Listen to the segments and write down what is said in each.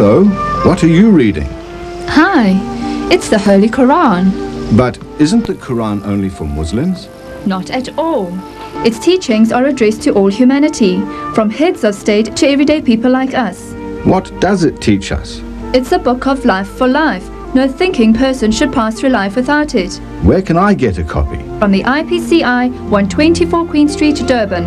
Hello, what are you reading? Hi, it's the Holy Quran. But isn't the Quran only for Muslims? Not at all. Its teachings are addressed to all humanity, from heads of state to everyday people like us. What does it teach us? It's a book of life for life. No thinking person should pass through life without it. Where can I get a copy? From the IPCI, 124 Queen Street, Durban.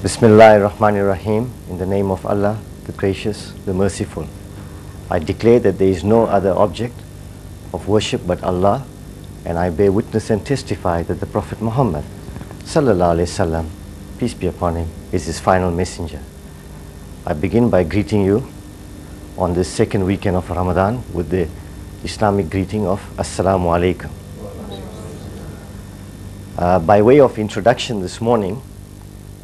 Bismillahirrahmanirrahim. In the name of Allah, the Gracious, the Merciful. I declare that there is no other object of worship but Allah, and I bear witness and testify that the Prophet Muhammad sallallahu alaihi wasallam, peace be upon him, is his final messenger. I begin by greeting you on this second weekend of Ramadan with the Islamic greeting of Assalamu alaikum. By way of introduction this morning,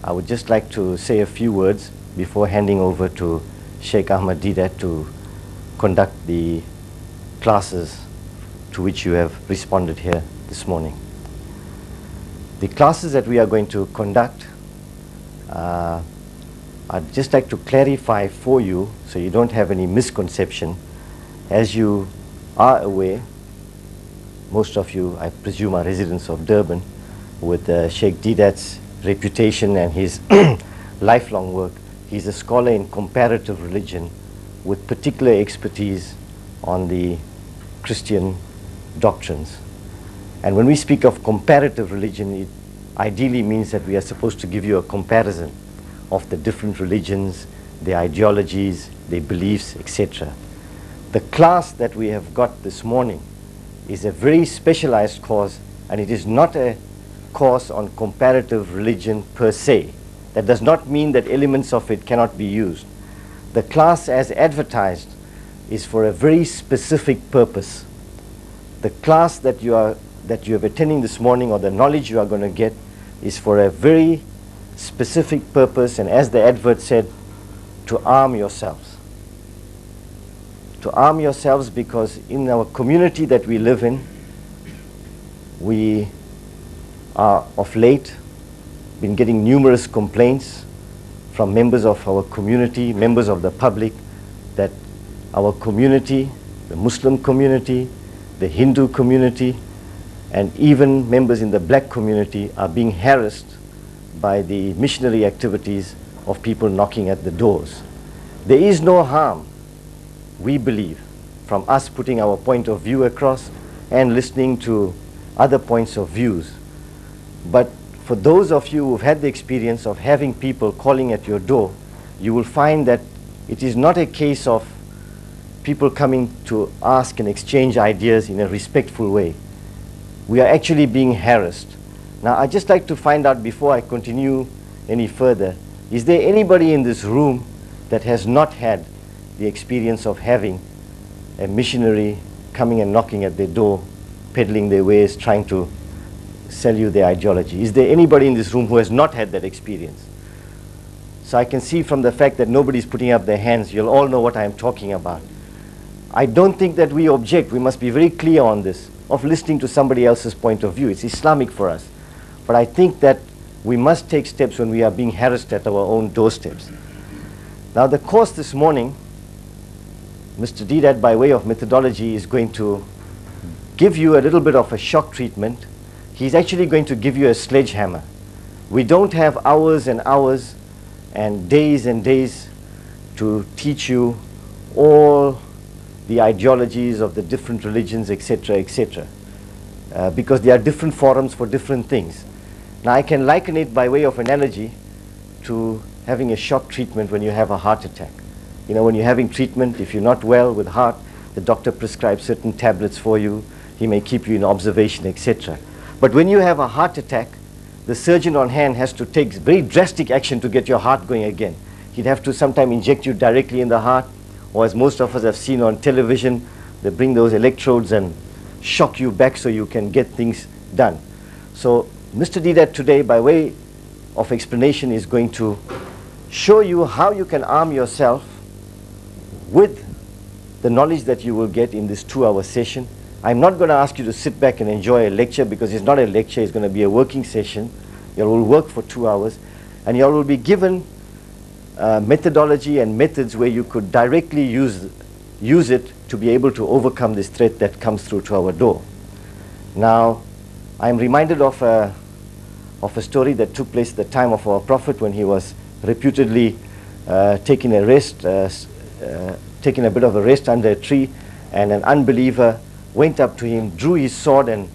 I would just like to say a few words before handing over to Sheikh Ahmad Didat to conduct the classes to which you have responded here this morning. The classes that we are going to conduct, I'd just like to clarify for you so you don't have any misconception. As you are aware, most of you, I presume, are residents of Durban, with Sheikh Didat's reputation and his lifelong work. He's a scholar in comparative religion with particular expertise on the Christian doctrines. And when we speak of comparative religion, it ideally means that we are supposed to give you a comparison of the different religions, their ideologies, their beliefs, etc. The class that we have got this morning is a very specialized course, and it is not a course on comparative religion per se. That does not mean that elements of it cannot be used. The class as advertised is for a very specific purpose. The class that you have attending this morning, or the knowledge you are going to get, is for a very specific purpose, and as the advert said, to arm yourselves. To arm yourselves, because in our community that we live in, we are of late been getting numerous complaints from members of our community, members of the public, that our community, the Muslim community, the Hindu community, and even members in the black community are being harassed by the missionary activities of people knocking at the doors. There is no harm, we believe, from us putting our point of view across and listening to other points of views. But for those of you who've had the experience of having people calling at your door, you will find that it is not a case of people coming to ask and exchange ideas in a respectful way. We are actually being harassed. Now, I'd just like to find out, before I continue any further, is there anybody in this room that has not had the experience of having a missionary coming and knocking at their door, peddling their wares, trying to sell you their ideology? Is there anybody in this room who has not had that experience? So I can see from the fact that nobody's putting up their hands, you'll all know what I'm talking about. I don't think that we object. We must be very clear on this, of listening to somebody else's point of view. It's Islamic for us. But I think that we must take steps when we are being harassed at our own doorsteps. Now, the course this morning, Mr. Didat, by way of methodology, is going to give you a little bit of a shock treatment. He's actually going to give you a sledgehammer We don't have hours and hours and days to teach you all the ideologies of the different religions, etc., etc. Because there are different forums for different things. Now I can liken it by way of analogy to having a shock treatment when you have a heart attack. You know, when you're having treatment, if you're not well with heart, the doctor prescribes certain tablets for you, he may keep you in observation, etc. But when you have a heart attack, the surgeon on hand has to take very drastic action to get your heart going again. He'd have to sometime inject you directly in the heart, or as most of us have seen on television, they bring those electrodes and shock you back so you can get things done. So Mr. Didat today, by way of explanation, is going to show you how you can arm yourself with the knowledge that you will get in this 2-hour session. I'm not going to ask you to sit back and enjoy a lecture, because it's not a lecture, it's going to be a working session. You will work for 2 hours, and you will be given methodology and methods where you could directly use it to be able to overcome this threat that comes through to our door. Now, I'm reminded of a story that took place at the time of our Prophet, when he was reputedly taking a bit of a rest under a tree, and an unbeliever went up to him, drew his sword and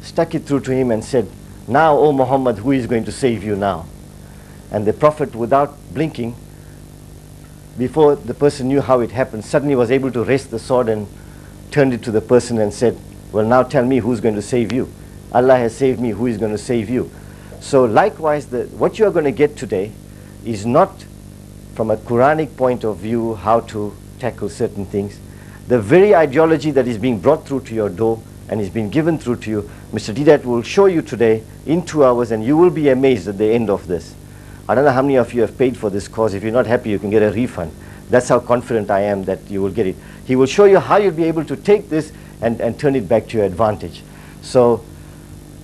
stuck it through to him and said, "Now, O Muhammad, who is going to save you now?" And the Prophet, without blinking, before the person knew how it happened, suddenly was able to wrest the sword and turned it to the person and said, "Well, now tell me who's going to save you. Allah has saved me, who is going to save you?" So likewise, what you are going to get today is not from a Quranic point of view how to tackle certain things. The very ideology that is being brought through to your door and is being given through to you, Mr. Didat will show you today in 2 hours, and you will be amazed at the end of this. I don't know how many of you have paid for this course. If you're not happy, you can get a refund. That's how confident I am that you will get it. He will show you how you'll be able to take this and turn it back to your advantage. So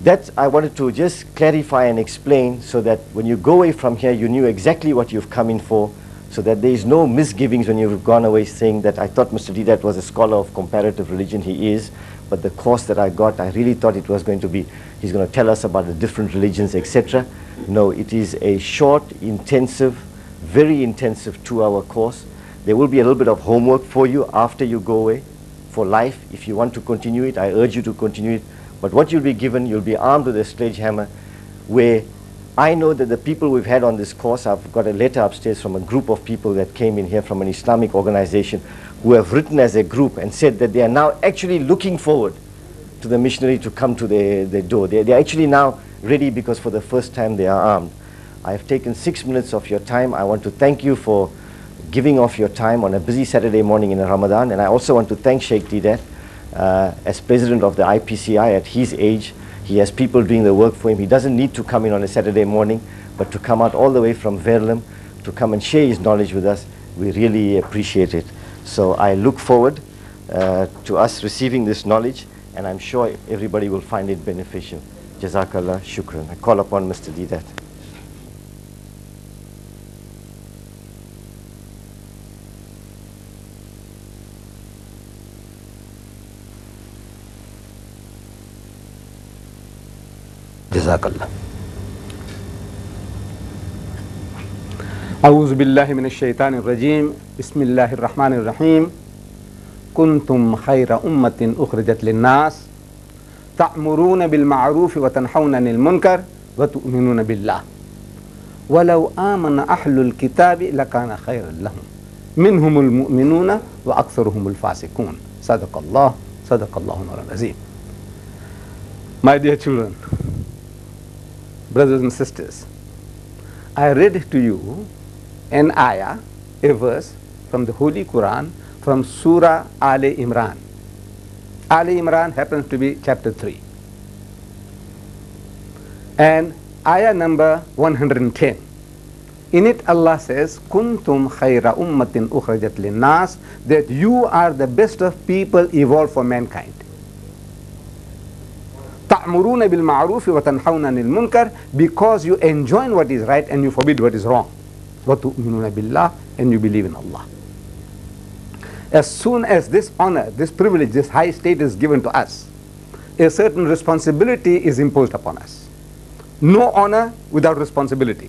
that I wanted to just clarify and explain, so that when you go away from here, you knew exactly what you've come in for, so that there is no misgivings when you've gone away saying that I thought Mr. Didat was a scholar of comparative religion. He is, but the course that I got, I really thought it was going to be, he's going to tell us about the different religions, etc. No, it is a short, intensive, very intensive 2-hour course. There will be a little bit of homework for you after you go away for life. If you want to continue it, I urge you to continue it. But what you'll be given, you'll be armed with a sledgehammer, where I know that the people we've had on this course, I've got a letter upstairs from a group of people that came in here from an Islamic organization, who have written as a group and said that they are now actually looking forward to the missionary to come to their door. They're actually now ready, because for the first time they are armed. I've taken 6 minutes of your time. I want to thank you for giving off your time on a busy Saturday morning in Ramadan, and I also want to thank Sheikh Didat as president of the IPCI. At his age, he has people doing the work for him. He doesn't need to come in on a Saturday morning, but to come out all the way from Verulam to come and share his knowledge with us, we really appreciate it. So I look forward to us receiving this knowledge, and I'm sure everybody will find it beneficial. Jazakallah, shukran. I call upon Mr. Didat. Jazakallah. أعوذ بالله من الشيطان الرجيم بسم الله الرحمن الرحيم كنتم خير أمة أخرجت للناس تأمرون بالمعروف وتنحون عن المنكر وتؤمنون بالله ولو آمن أهل الكتاب لكان خيرا لهم منهم المؤمنون وأكثرهم الفاسقون صدق الله العظيم. My dear children, brothers and sisters, I read to you an ayah, a verse from the Holy Quran, from Surah Ali Imran. Ali Imran happens to be chapter 3. And ayah number 110. In it Allah says, Kuntum khayra ummatin ukhrajat linnas, that you are the best of people evolved for mankind. Ta'muruna bil ma'rufi wa tanhawna anil munkar, because you enjoin what is right and you forbid what is wrong. Wa tu'minuna billah, and you believe in Allah. As soon as this honor, this privilege, this high state is given to us, a certain responsibility is imposed upon us. No honor without responsibility.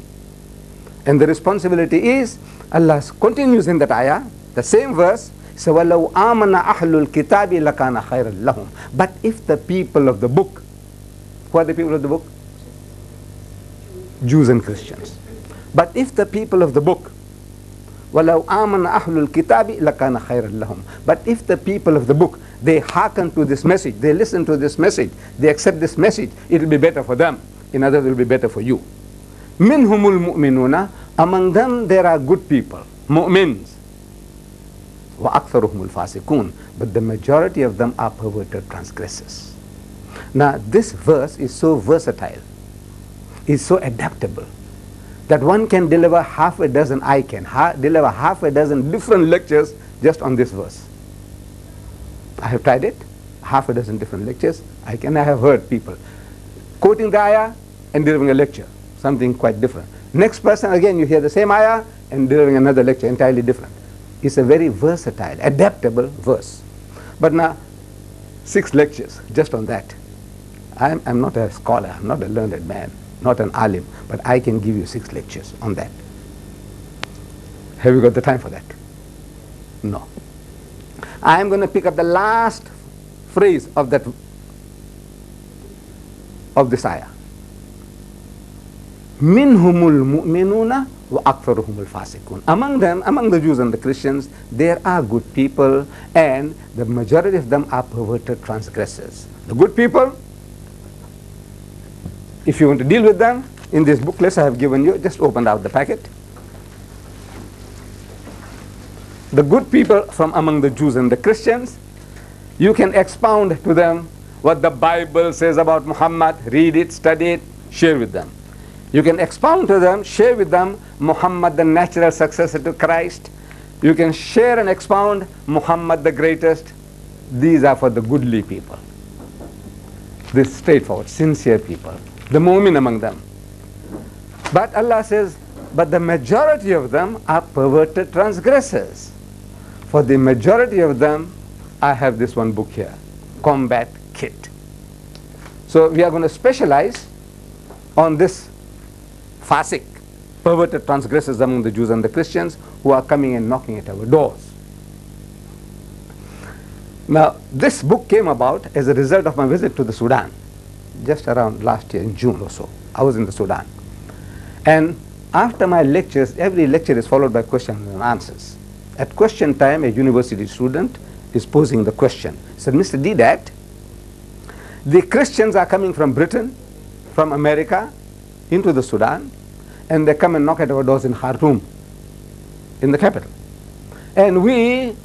And the responsibility is, Allah continues in that ayah, the same verse, so وَلَوْ آمَنَ أَحْلُ الْكِتَابِ لَكَانَ خَيْرًا لَهُمْ. But if the people of the book, who are the people of the book? Jews and Christians. But if the people of the book, وَلَوْ آمَنَ أَحْلُ الْكِتَابِ لَكَانَ خَيْرًا لَهُمْ. But if the people of the book, they hearken to this message, they listen to this message, they accept this message, it will be better for them. In others, it will be better for you. مِنْهُمُ الْمُؤْمِنُونَ. Among them there are good people, mu'mins. وَأَكْثَرُهُمُ الْفَاسِقُونَ. But the majority of them are perverted transgressors. Now this verse is so versatile, is so adaptable, that one can deliver half a dozen, I can deliver half a dozen different lectures just on this verse. I have tried it, half a dozen different lectures. I have heard people quoting the ayah and delivering a lecture, something quite different. Next person, again, you hear the same ayah and delivering another lecture entirely different. It's a very versatile, adaptable verse. But now, 6 lectures just on that. I'm not a scholar, I'm not a learned man, not an alim, but I can give you 6 lectures on that. Have you got the time for that? No. I'm going to pick up the last phrase of that, of this ayah. Minhumul mu'minuna wa aktharuhumul fasiqun. Among them, among the Jews and the Christians, there are good people, and the majority of them are perverted transgressors. The good people, if you want to deal with them, in these booklets I have given you, just open out the packet. The good people from among the Jews and the Christians, you can expound to them what the Bible says about Muhammad, read it, study it, share with them. You can expound to them, share with them Muhammad, the natural successor to Christ. You can share and expound Muhammad the greatest. These are for the goodly people, the straightforward, sincere people, the mu'min among them. But Allah says, but the majority of them are perverted transgressors. For the majority of them, I have this one book here, Combat Kit. So we are going to specialize on this Fasik, perverted transgressors among the Jews and the Christians who are coming and knocking at our doors. Now, this book came about as a result of my visit to the Sudan, just around last year in June or so. I was in the Sudan. And after my lectures, every lecture is followed by questions and answers. At question time, a university student is posing the question. He said, Mr. Didat, the Christians are coming from Britain, from America, into the Sudan, and they come and knock at our doors in Khartoum, in the capital. And we,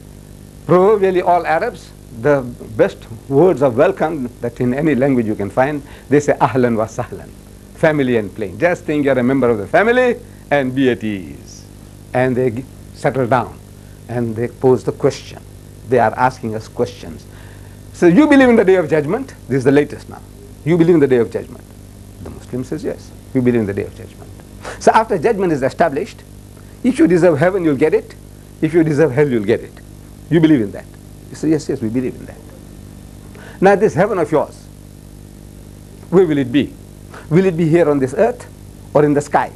proverbially all Arabs, the best words of welcome that in any language you can find, they say ahlan wa sahlan, family and plain. Just think you're a member of the family and be at ease. And they settle down and they pose the question. They are asking us questions. So you believe in the day of judgment? This is the latest now. You believe in the day of judgment? The Muslim says yes. We believe in the day of judgment. So after judgment is established, if you deserve heaven, you'll get it. If you deserve hell, you'll get it. You believe in that? You say, yes, yes, we believe in that. Now this heaven of yours, where will it be? Will it be here on this earth or in the skies?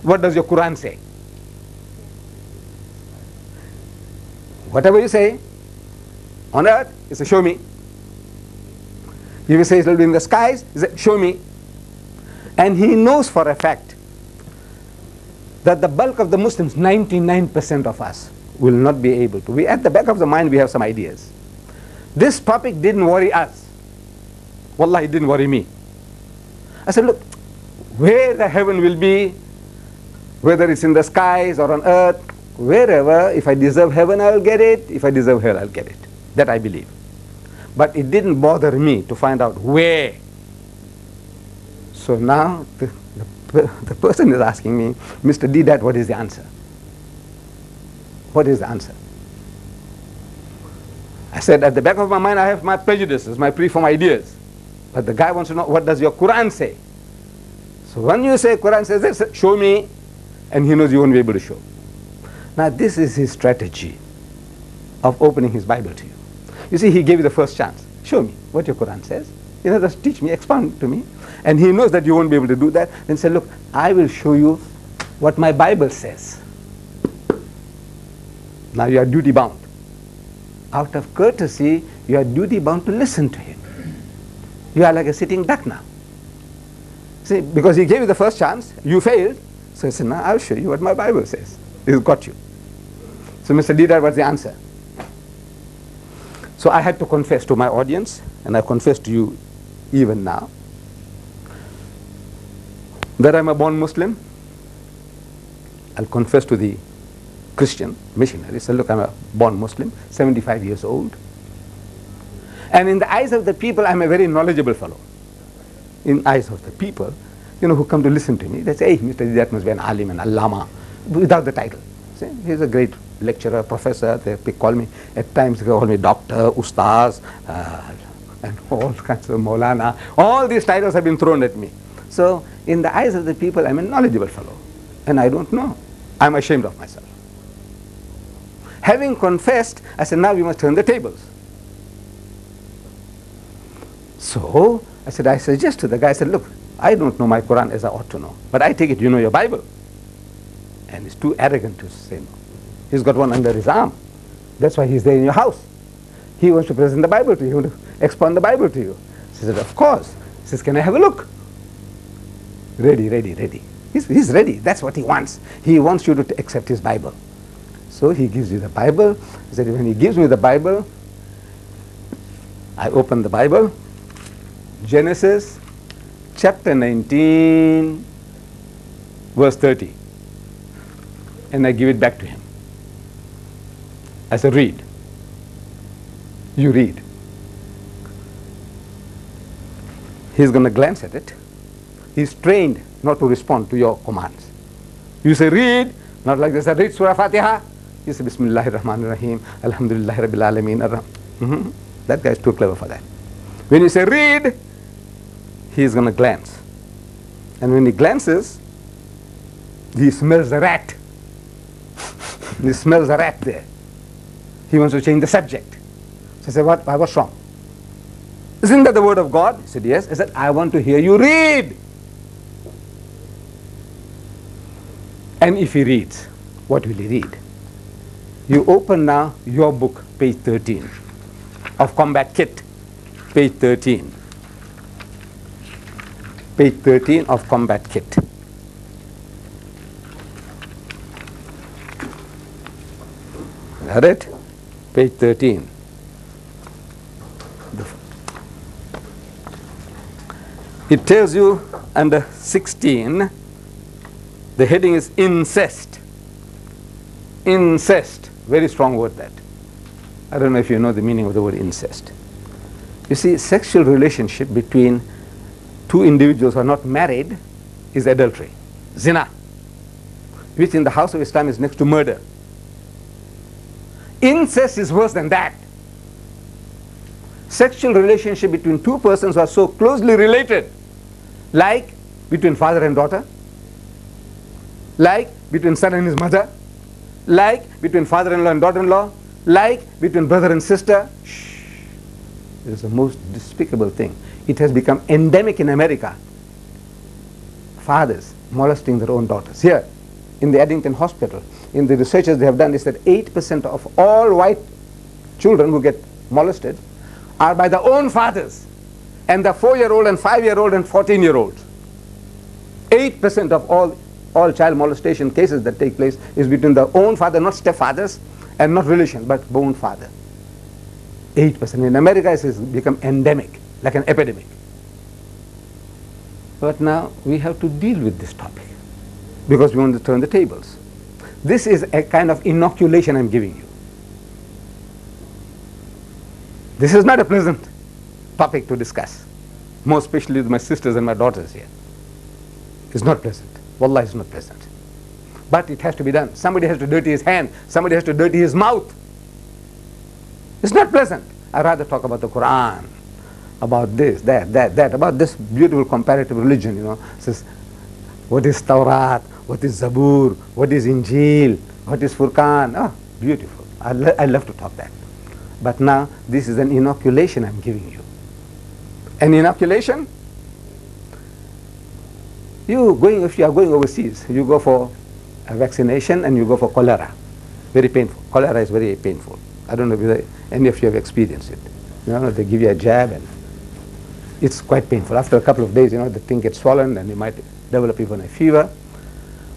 What does your Quran say? Whatever you say on earth, you say, show me. If you say it will be in the skies, you say, show me. And he knows for a fact that the bulk of the Muslims, 99% of us, will not be able to. At the back of the mind, we have some ideas. This topic didn't worry us. Wallah, it didn't worry me. I said, look, where the heaven will be, whether it's in the skies or on earth, wherever, if I deserve heaven, I'll get it. If I deserve hell, I'll get it. That I believe. But it didn't bother me to find out where. So now the person is asking me, Mr. Didat, what is the answer? What is the answer? I said, at the back of my mind, I have my prejudices, my preformed ideas. But the guy wants to know, what does your Quran say? So when you say Quran says this, show me, and he knows you won't be able to show. Now this is his strategy of opening his Bible to you. You see, he gave you the first chance. Show me what your Quran says. Just teach me, expound to me. And he knows that you won't be able to do that. Then say, look, I will show you what my Bible says. Now you are duty bound. Out of courtesy, you are duty bound to listen to him. You are like a sitting duck now. See, because he gave you the first chance, you failed. So he said, now I'll show you what my Bible says. He's got you. So Mr. Leader, what's the answer? So I had to confess to my audience, and I confess to you even now, that I'm a born Muslim. I'll confess to the Christian missionary. So look, I'm a born Muslim, 75 years old. And in the eyes of the people, I'm a very knowledgeable fellow. In eyes of the people, who come to listen to me, they say, hey, Mr. That must be an alim, an allama, without the title. See, he's a great lecturer, professor. They call me, at times they call me doctor, ustaz, and all kinds of Maulana. All these titles have been thrown at me. So in the eyes of the people, I'm a knowledgeable fellow. And I don't know. I'm ashamed of myself. Having confessed, I said, now we must turn the tables. So I said, I suggest to the guy, I said, look, I don't know my Quran as I ought to know, but I take it you know your Bible. And he's too arrogant to say no. He's got one under his arm. That's why he's there in your house. He wants to present the Bible to you, he wants to expound the Bible to you. He said, of course. He says, can I have a look? Ready, ready, ready. He's ready. That's what he wants. He wants you to accept his Bible. So he gives you the Bible. He said, when he gives me the Bible, I open the Bible, Genesis chapter 19, verse 30. And I give it back to him. I said, read. You read. He's going to glance at it. He's trained not to respond to your commands. You say, read, not like this, read Surah Fatiha. You say, Bismillahir Rahmanir Rahim, Alhamdulillahi Rabbil Alameen. That guy is too clever for that. When you say, read, he's going to glance. And when he glances, he smells a rat. He smells a rat there. He wants to change the subject. So I said, what's wrong? Isn't that the word of God? He said, yes. I said, I want to hear you read. And if he reads, what will he read? You open now your book, page 13, of Combat Kit, page 13. Page 13 of Combat Kit. Got it? Page 13. It tells you under 16, the heading is incest. Incest. Very strong word that. I don't know if you know the meaning of the word incest. You see, sexual relationship between two individuals who are not married is adultery. Zina. Which in the house of Islam is next to murder. Incest is worse than that. Sexual relationship between two persons who are so closely related, like between father and daughter, like between son and his mother, like between father-in-law and daughter-in-law, like between brother and sister. Shh. It is the most despicable thing. It has become endemic in America. Fathers molesting their own daughters. Here, in the Addington Hospital, in the researches they have done, is that 8% of all white children who get molested are by their own fathers. And the 4-year-old and 5-year-old and 14-year-olds. 8% of all child molestation cases that take place is between their own father, not stepfathers, and not relation, but own father. 8%. In America, it has become endemic, like an epidemic. But now we have to deal with this topic because we want to turn the tables. This is a kind of inoculation I'm giving you. This is not a pleasant topic to discuss, more especially with my sisters and my daughters here. It's not pleasant. Wallah, it's not pleasant. But it has to be done. Somebody has to dirty his hand. Somebody has to dirty his mouth. It's not pleasant. I'd rather talk about the Quran, about this, that, about this beautiful comparative religion, you know. It says, what is Tawrat? What is Zabur? What is Injil? What is Furqan? Oh, beautiful. I love to talk that. But now, this is an inoculation I'm giving you. An inoculation, if you are going overseas, you go for a vaccination and you go for cholera. Very painful. Cholera is very painful. I don't know whether any of you have experienced it. You know, they give you a jab and it's quite painful. After a couple of days, you know, the thing gets swollen and you might develop even a fever.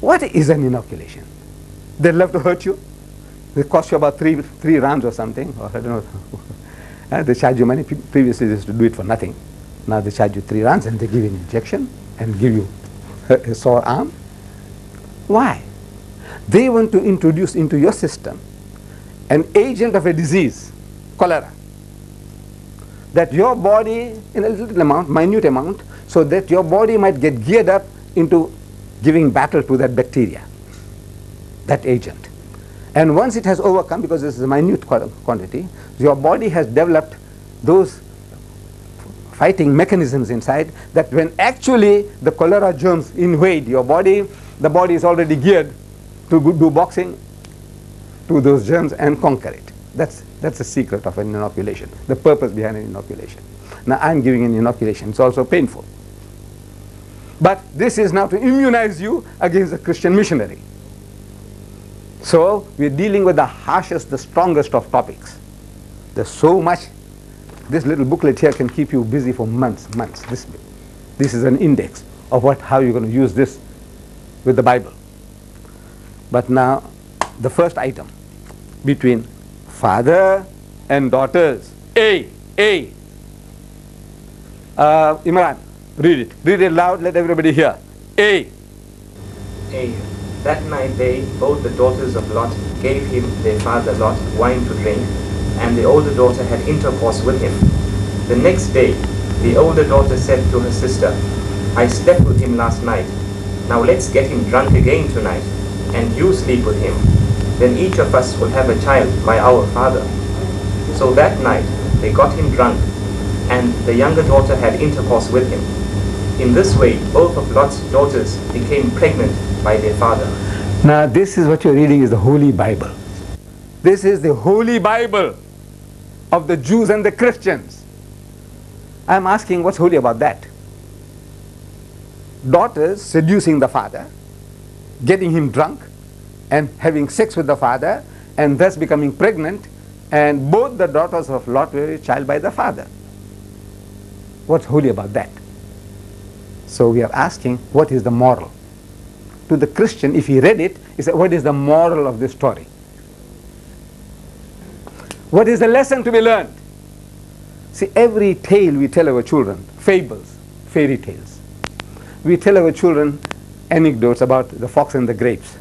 What is an inoculation? They love to hurt you. They cost you about three rands or something, or I don't know. They charge you money. Previously, they used to do it for nothing. Now they charge you 3 rands and they give you an injection and give you a sore arm. Why? They want to introduce into your system an agent of a disease, cholera, that your body, in a little amount, minute amount, so that your body might get geared up into giving battle to that bacteria, that agent. And once it has overcome, because this is a minute quantity, your body has developed those fighting mechanisms inside that when actually the cholera germs invade your body, the body is already geared to do boxing to those germs and conquer it. That's the secret of an inoculation, the purpose behind an inoculation. Now I'm giving an inoculation. It's also painful. But this is now to immunize you against the Christian missionary. So we're dealing with the harshest, the strongest of topics. There's so much. This little booklet here can keep you busy for months. This is an index of how you're going to use this with the Bible. But now, the first item between father and daughters. Imran, read it. Read it loud, let everybody hear. A. That night both the daughters of Lot, gave him, their father Lot, wine to drink, and the older daughter had intercourse with him. The next day, the older daughter said to her sister, I slept with him last night. Now let's get him drunk again tonight, and you sleep with him. Then each of us will have a child by our father. So that night, they got him drunk, and the younger daughter had intercourse with him. In this way, both of Lot's daughters became pregnant by their father. Now this is what you're reading is the Holy Bible. This is the Holy Bible of the Jews and the Christians. I'm asking, what's holy about that? Daughters seducing the father, getting him drunk, and having sex with the father, and thus becoming pregnant, and both the daughters of Lot were a child by the father. What's holy about that? So we are asking, what is the moral? To the Christian, if he read it, he said, what is the moral of this story? What is the lesson to be learned? See, every tale we tell our children, fables, fairy tales. We tell our children anecdotes about the fox and the grapes,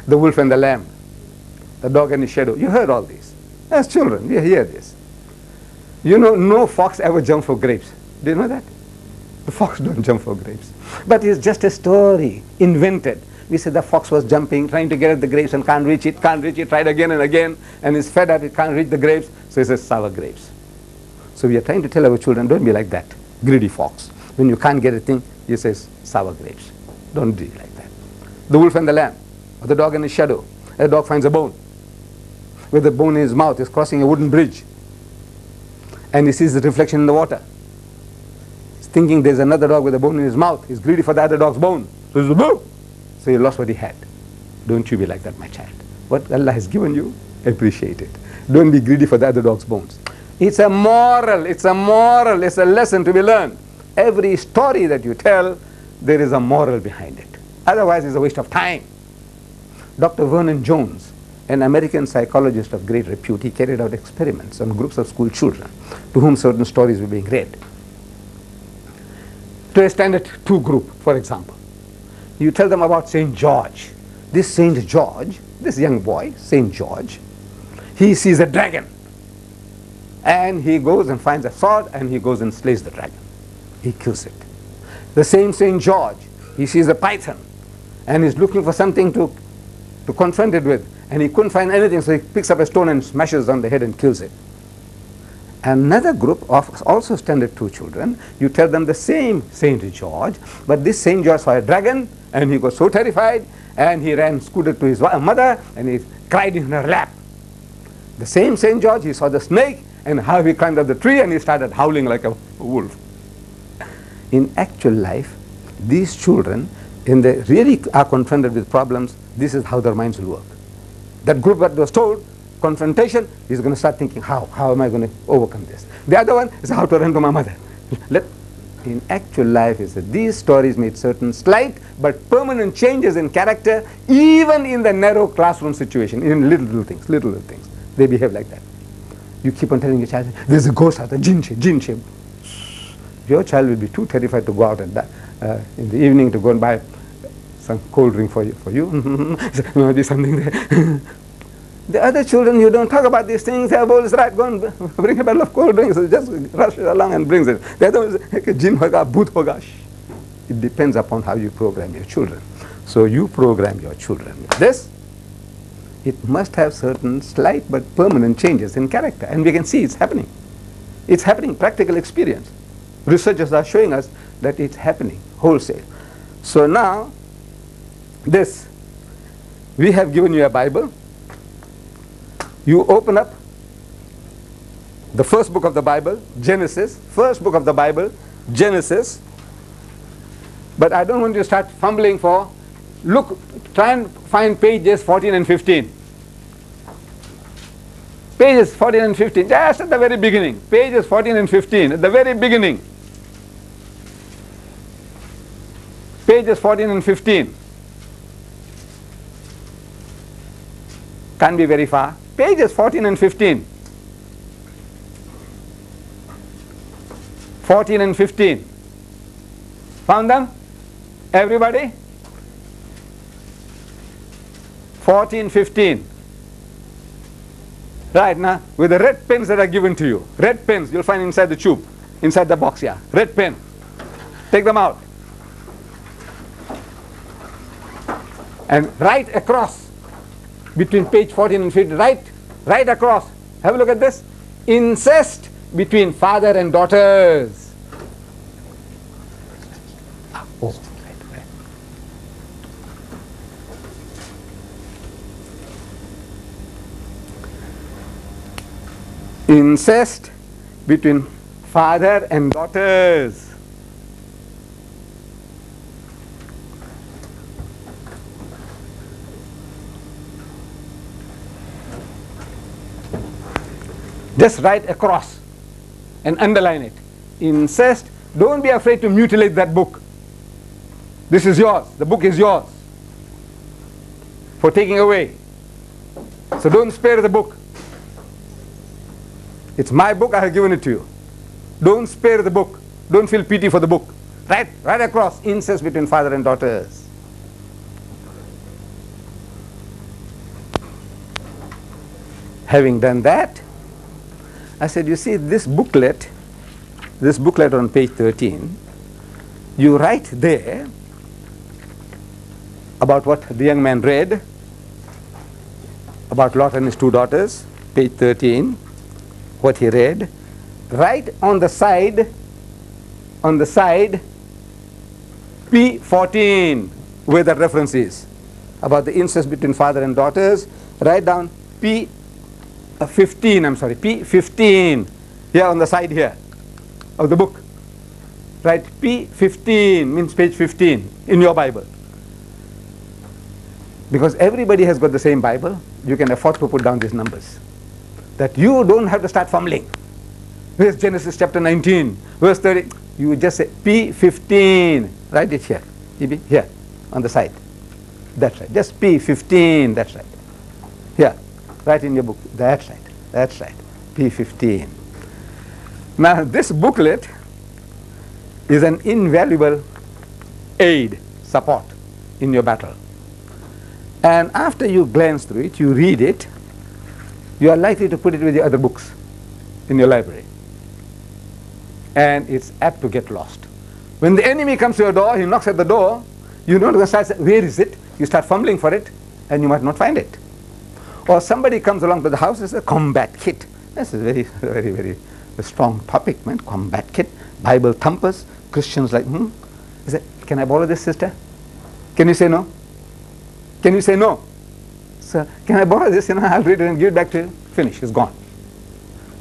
the wolf and the lamb, the dog and the shadow. You heard all these. As children, we hear this. You know, no fox ever jumped for grapes. Do you know that? The fox don't jump for grapes. But it's just a story, invented. We said the fox was jumping, trying to get at the grapes and can't reach it, tried again and again, and is fed up, it can't reach the grapes, so he says sour grapes. So we are trying to tell our children, don't be like that, greedy fox. When you can't get a thing, he says sour grapes. Don't be like that. The wolf and the lamb, or the dog and his shadow. A dog finds a bone. With the bone in his mouth, he's crossing a wooden bridge. And he sees the reflection in the water. He's thinking there's another dog with a bone in his mouth. He's greedy for the other dog's bone. So he lost what he had. Don't you be like that, my child. What Allah has given you, appreciate it. Don't be greedy for the other dog's bones. It's a moral, it's a lesson to be learned. Every story that you tell, there is a moral behind it. Otherwise, it's a waste of time. Dr. Vernon Jones, an American psychologist of great repute, he carried out experiments on groups of school children to whom certain stories were being read. To a standard 2 group, for example. You tell them about St. George. This St. George, this young boy, St. George, he sees a dragon. And he goes and finds a sword and he goes and slays the dragon. He kills it. The same St. George, he sees a python and he's looking for something to confront it with. And he couldn't find anything, so he picks up a stone and smashes it on the head and kills it. Another group of also standard 2 children, you tell them the same St. George, but this St. George saw a dragon and he got so terrified and he scooted to his mother and he cried in her lap. The same St. George, he saw the snake and how he climbed up the tree and he started howling like a wolf. In actual life, these children, when they really are confronted with problems, this is how their minds will work. That group that was told, confrontation, is going to start thinking, how am I going to overcome this? The other one is how to run to my mother. In actual life, is that these stories made certain slight but permanent changes in character, even in the narrow classroom situation, in little things. They behave like that. You keep on telling your child, there's a ghost out there, jinn shape. Your child will be too terrified to go out and in the evening to go and buy some cold drink for you. There might be something there. The other children, you don't talk about these things. They have always right, go and bring a bottle of cold drinks. So just rush it along and brings it. The other one is jinn hoga, bhoot hoga. It depends upon how you program your children. So you program your children with this. It must have certain slight but permanent changes in character, and we can see it's happening. It's happening, practical experience. Researchers are showing us that it's happening wholesale. So now, this, we have given you a Bible. You open up the first book of the Bible, Genesis, first book of the Bible, Genesis. But I don't want you to start fumbling for, look, try and find pages 14 and 15. Pages 14 and 15, just at the very beginning. Pages 14 and 15, at the very beginning. Pages 14 and 15. Can't be very far. Pages 14 and 15. 14 and 15. Found them? Everybody? 14, 15. Right now, with the red pens that are given to you. Red pens you'll find inside the tube, inside the box here. Red pen. Take them out. And right across between page 14 and 15, right across. Have a look at this. Incest between father and daughters. Right. Incest between father and daughters. Just write across and underline it. Incest. Don't be afraid to mutilate that book. This is yours. The book is yours for taking away. So don't spare the book. It's my book, I have given it to you. Don't spare the book. Don't feel pity for the book. Right across. Incest between father and daughters. Having done that, I said, you see this booklet on page 13, you write there about what the young man read, about Lot and his two daughters, page 13, what he read. Write on the side, P14, where that reference is, about the incest between father and daughters. Write down P15, here on the side here of the book. Write P15, means page 15 in your Bible. Because everybody has got the same Bible, you can afford to put down these numbers. That you don't have to start fumbling. Where's Genesis chapter 19, verse 30? You just say P15, write it here, here on the side. That's right, just P15, that's right. Here. Write in your book, that's right, P15. Now this booklet is an invaluable aid, support in your battle. And after you glance through it, you read it, you are likely to put it with the other books in your library. And it's apt to get lost. When the enemy comes to your door, he knocks at the door, you don't start saying, where is it? You start fumbling for it, and you might not find it. Or somebody comes along to the house and says, combat kit. That's a very, very, very strong topic, man. Combat kit, Bible thumpers, Christians like, He said, can I borrow this, sister? Can you say no? Can you say no? Sir, can I borrow this? I'll read it and give it back to you. Finish, it's gone.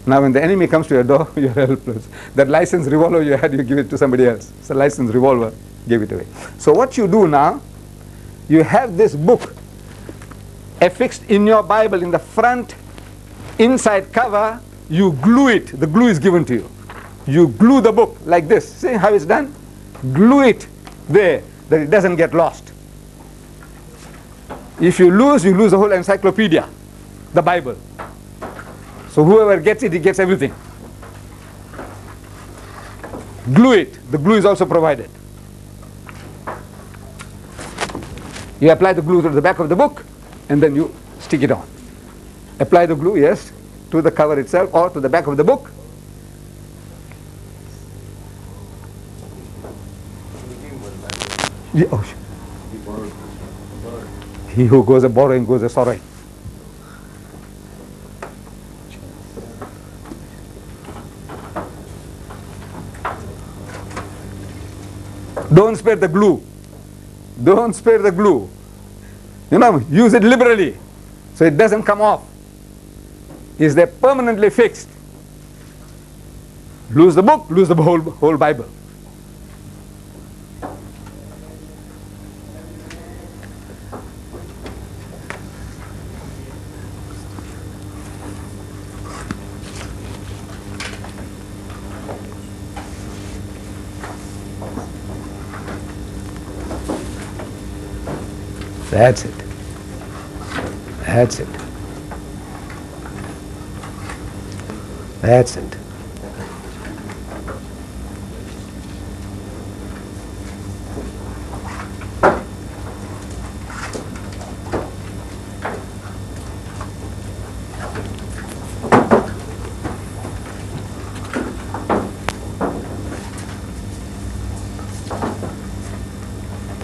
Now when the enemy comes to your door, you're helpless. That licensed revolver you had, you give it to somebody else. It's a licensed revolver, give it away. So what you do now, you have this book affixed in your Bible in the front inside cover, you glue it. The glue is given to you. You glue the book like this. See how it's done? Glue it there, that it doesn't get lost. If you lose the whole encyclopedia, the Bible. So whoever gets it, he gets everything. Glue it. The glue is also provided. You apply the glue to the back of the book, and then you stick it on. Apply the glue, yes, to the cover itself or to the back of the book. Yeah, oh, he who goes a borrowing goes a sorrowing. Don't spare the glue. Don't spare the glue. You know, use it liberally so it doesn't come off. Is there permanently fixed. Lose the book, lose the whole Bible. That's it. That's it. That's it.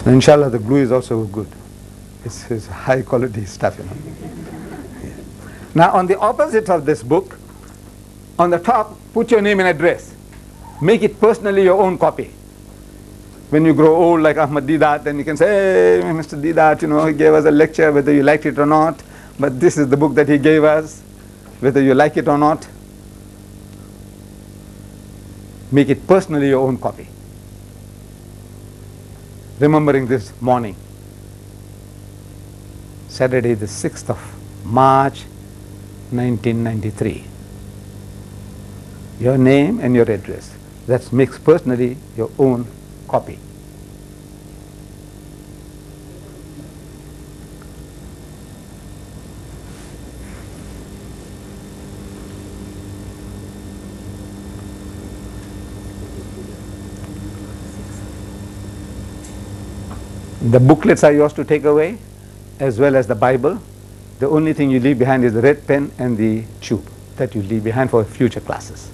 Inshallah, the glue is also good. It's high quality stuff, you know. Yeah. Now on the opposite of this book, on the top, put your name and address. Make it personally your own copy. When you grow old like Ahmad Didat, then you can say, hey, Mr. Didat, you know, he gave us a lecture, whether you liked it or not, but this is the book that he gave us, whether you like it or not. Make it personally your own copy. Remembering this morning, Saturday the 6th of March 1993. Your name and your address. That makes personally your own copy. The booklets are yours to take away, as well as the Bible. The only thing you leave behind is the red pen and the tube that you leave behind for future classes.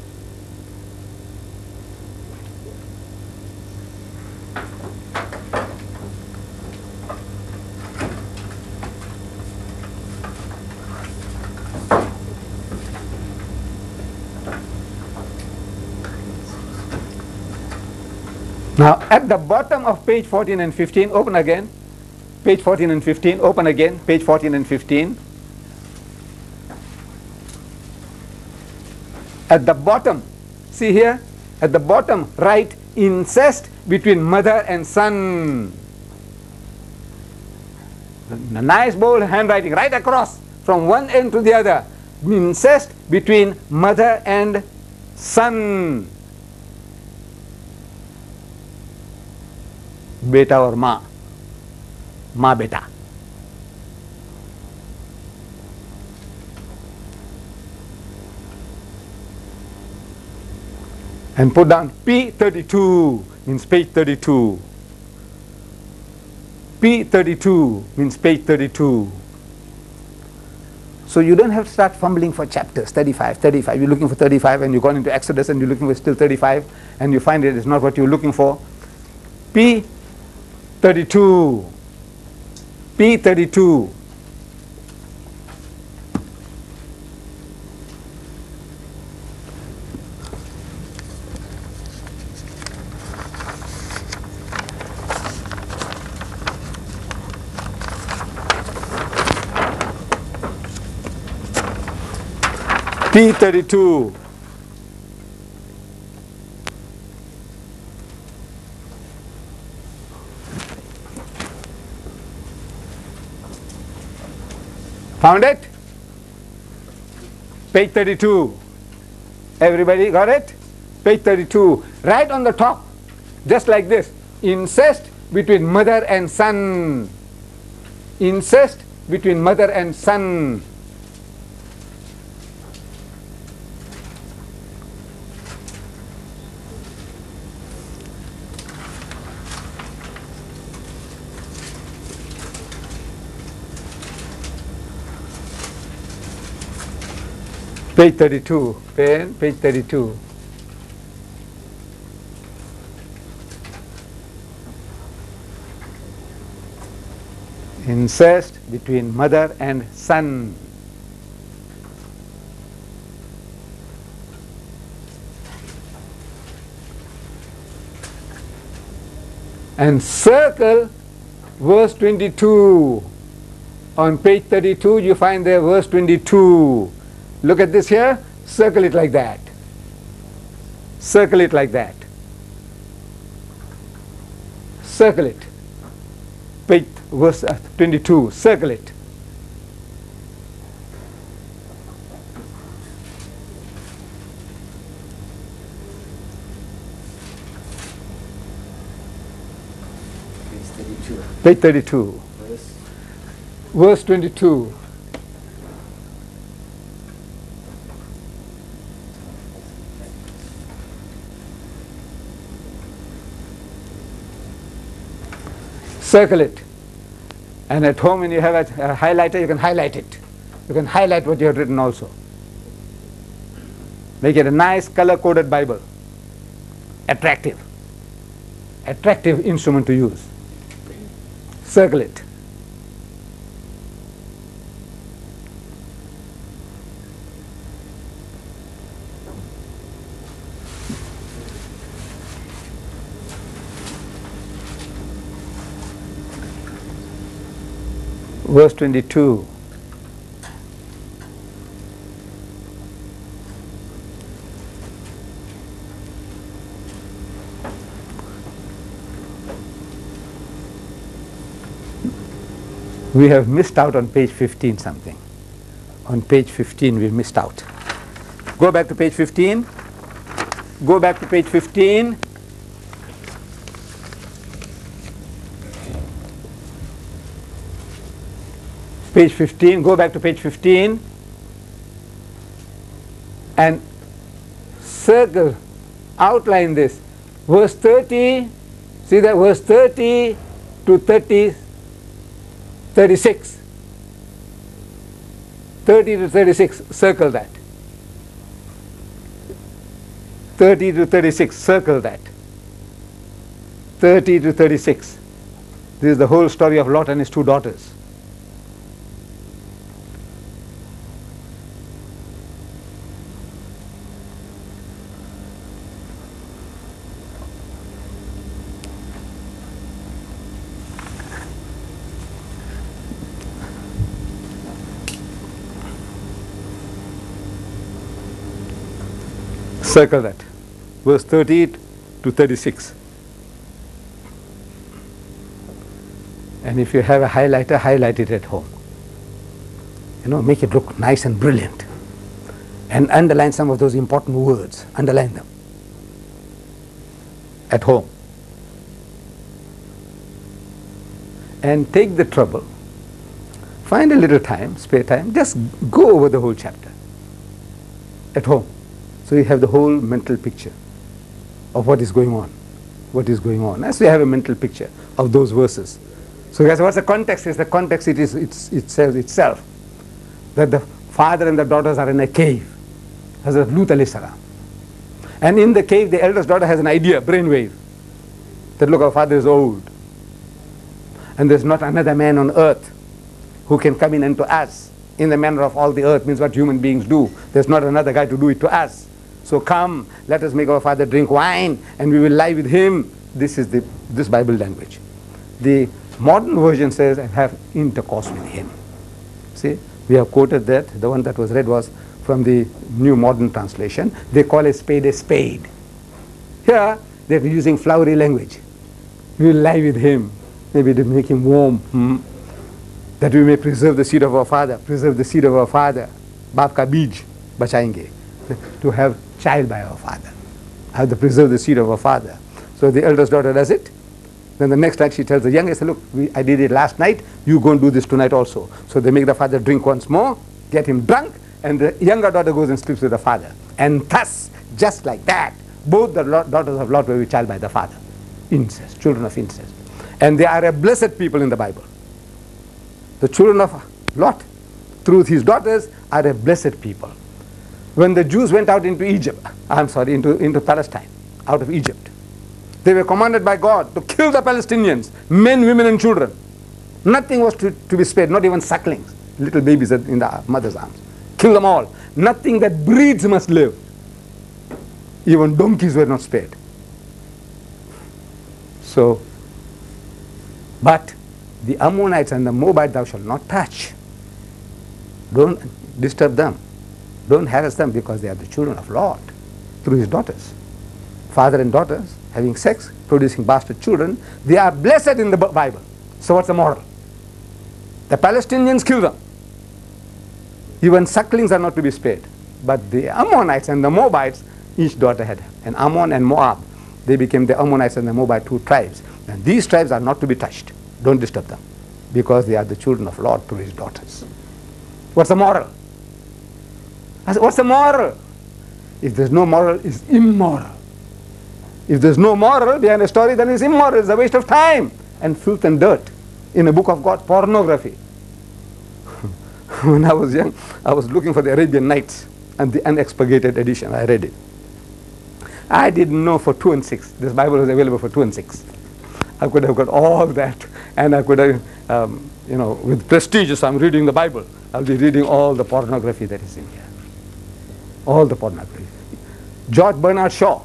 Now at the bottom of page 14 and 15, open again. Page 14 and 15, open again, page 14 and 15. At the bottom, see here, at the bottom, write incest between mother and son. A nice bold handwriting right across from one end to the other. Incest between mother and son. Beta or ma. Ma beta. And put down P32 means page 32. P32 means page 32. So you don't have to start fumbling for chapters, 35, 35. You're looking for 35 and you've gone into Exodus and you're looking for still 35 and you find it is not what you're looking for. P32. P32. P32. Found it? Page 32. Everybody got it? Page 32. Right on the top, just like this. Incest between mother and son. Incest between mother and son. Page 32, page 32. Incest between mother and son. And circle verse 22. On page 32 you find there verse 22. Look at this here, circle it like that. Circle it like that. Circle it. Page verse 22, circle it. Page 32. Verse 22. Circle it. And at home when you have a highlighter, you can highlight it. You can highlight what you have written also. Make it a nice color-coded Bible. Attractive. Attractive instrument to use. Circle it. Verse 22. We have missed out on page 15 something. On page 15 we missed out. Go back to page 15. Go back to page 15. Page 15, go back to page 15 and circle, outline this. Verse 30, see that verse 30 to 36. 30 to 36, circle that. 30 to 36, circle that. 30 to 36. This is the whole story of Lot and his two daughters. Circle that. Verse 30 to 36. And if you have a highlighter, highlight it at home. You know, make it look nice and brilliant. And underline some of those important words. Underline them. At home. And take the trouble. Find a little time, spare time. Just go over the whole chapter. At home. So you have the whole mental picture of what is going on. What is going on. As we have a mental picture of those verses. So guys, what's the context? Is the context it says itself that the father and the daughters are in a cave. Hazrat Lut alayhi salam. And in the cave the eldest daughter has an idea, brainwave, that look, our father is old. And there's not another man on earth who can come in unto us in the manner of all the earth, means what human beings do. There's not another guy to do it to us. So come, let us make our father drink wine and we will lie with him. This is this Bible language. The modern version says, have intercourse with him. See, we have quoted that. The one that was read was from the New Modern Translation. They call a spade a spade. Here, they're using flowery language. We will lie with him, maybe to make him warm, that we may preserve the seed of our father, preserve the seed of our father. Baap ka beej bachayenge, to have child by our father. Have to preserve the seed of our father. So the eldest daughter does it. Then the next night she tells the youngest, look, I did it last night, you go and do this tonight also. So they make the father drink once more, get him drunk, and the younger daughter goes and sleeps with the father. And thus, just like that, both the daughters of Lot were with child by the father. Incest, children of incest. And they are a blessed people in the Bible. The children of Lot, through his daughters, are a blessed people. When the Jews went out into into Palestine, out of Egypt, they were commanded by God to kill the Palestinians, men, women, and children. Nothing was to be spared, not even sucklings, little babies in the mother's arms. Kill them all. Nothing that breeds must live. Even donkeys were not spared. So, but the Ammonites and the Moabites thou shalt not touch. Don't disturb them. Don't harass them, because they are the children of Lot through his daughters. Father and daughters having sex, producing bastard children, they are blessed in the Bible. So what's the moral? The Palestinians kill them. Even sucklings are not to be spared. But the Ammonites and the Moabites, each daughter had an Ammon and Moab. They became the Ammonites and the Moabite, two tribes. And these tribes are not to be touched. Don't disturb them, because they are the children of Lot through his daughters. What's the moral? I said, what's the moral? If there's no moral, it's immoral. If there's no moral behind a story, then it's immoral. It's a waste of time and filth and dirt. In a book of God, pornography. When I was young, I was looking for the Arabian Nights and the unexpurgated edition. I read it. I didn't know for 2 and 6. This Bible was available for 2 and 6. I could have got all that, and I could have, with prestigious, I'm reading the Bible. I'll be reading all the pornography that is in here. All the pornography. George Bernard Shaw,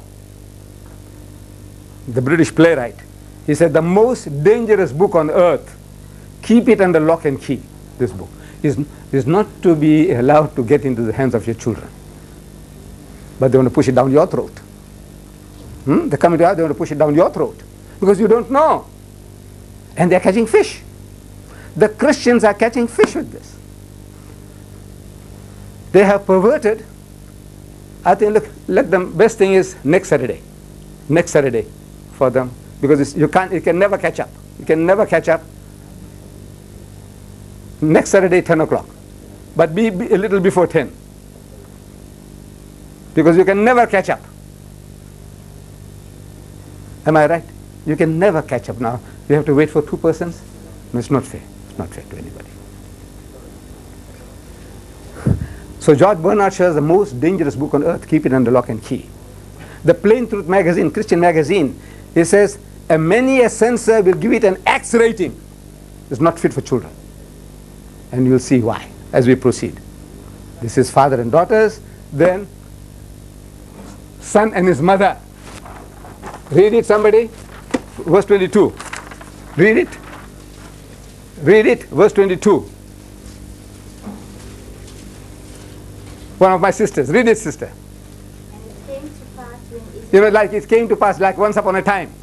the British playwright, he said, the most dangerous book on earth, keep it under lock and key. This book is not to be allowed to get into the hands of your children. But they want to push it down your throat. They come into your house, they want to push it down your throat, because you don't know. And they're catching fish. The Christians are catching fish with this. They have perverted. I think, look, let them, best thing is next Saturday for them, because you can never catch up. You can never catch up. Next Saturday, 10 o'clock. But be a little before 10. Because you can never catch up. Am I right? You can never catch up now. You have to wait for 2 persons. No, it's not fair. It's not fair to anybody. So George Bernard Shaw is the most dangerous book on earth. Keep it under lock and key. The Plain Truth magazine, Christian magazine, it says, many a censor will give it an X rating. It's not fit for children. And you'll see why as we proceed. This is father and daughters, then son and his mother. Read it, somebody. Verse 22. Read it. Read it. Verse 22. One of my sisters. Read it, sister. And it came to pass when Israel, Like it came to pass, like once upon a time.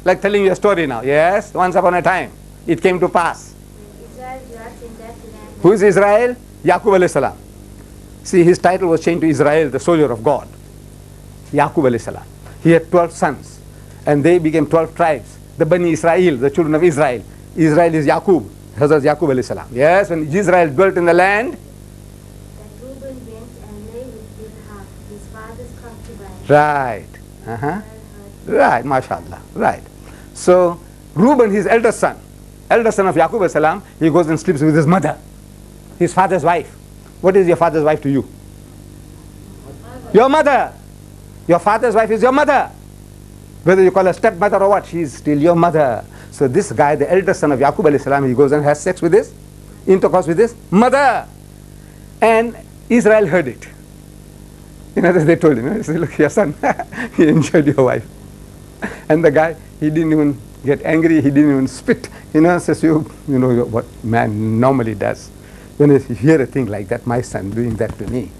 Like telling you a story now. Yes, once upon a time. It came to pass. when Israel dwelt in that land, Who is Israel? Yaqub alayhi salam. See, his title was changed to Israel, the soldier of God. Yaqub alayhi salam. He had 12 sons, and they became 12 tribes. The Bani Israel, the children of Israel. Israel is Yaqub, Hazrat Yaqub alayhi salam. Yes, when Israel dwelt in the land, that Reuben went and lay with Bilhah, his father's concubine. right. Israel heard Right, mashallah. Right. So, Reuben, his elder son of Yaqub alayhi salam, he goes and sleeps with his mother, his father's wife. What is your father's wife to you? Your mother. Your father's wife is your mother. Whether you call her stepmother or what, she is still your mother. So this guy, the elder son of Yaqub alayhi salam, he goes and has sex with his, intercourse with his mother. And Israel heard it. In other words, they told him, say, look, your son, he enjoyed your wife. And the guy, he didn't even get angry, he didn't even spit. Says, you know what man normally does. When you hear a thing like that, my son doing that to me,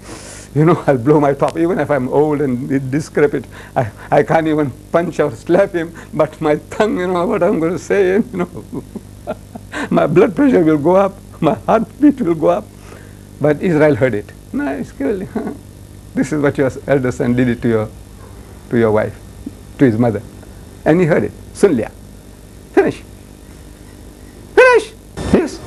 You know, I'll blow my top. Even if I'm old and decrepit, I can't even punch or slap him, but my tongue, you know, what I'm going to say, you know, my blood pressure will go up, my heartbeat will go up. But Israel heard it. Nice, girl. This is what your elder son did it to your wife, to his mother. And he heard it. Sun liya. Finish. Finish. Yes.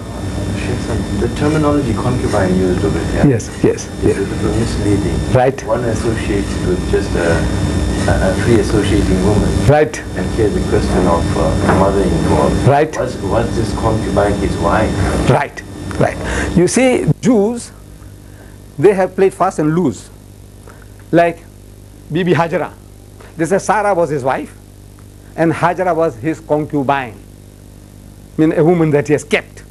The terminology concubine used over here Yes, yes. is a little misleading. Right. One associates with just a free associating woman. Right. And here the question of mother involved. Right. Was this concubine his wife? Right. Right. You see, Jews, they have played fast and loose. Like Bibi Hajara. They say Sarah was his wife and Hajara was his concubine. I mean, a woman that he has kept.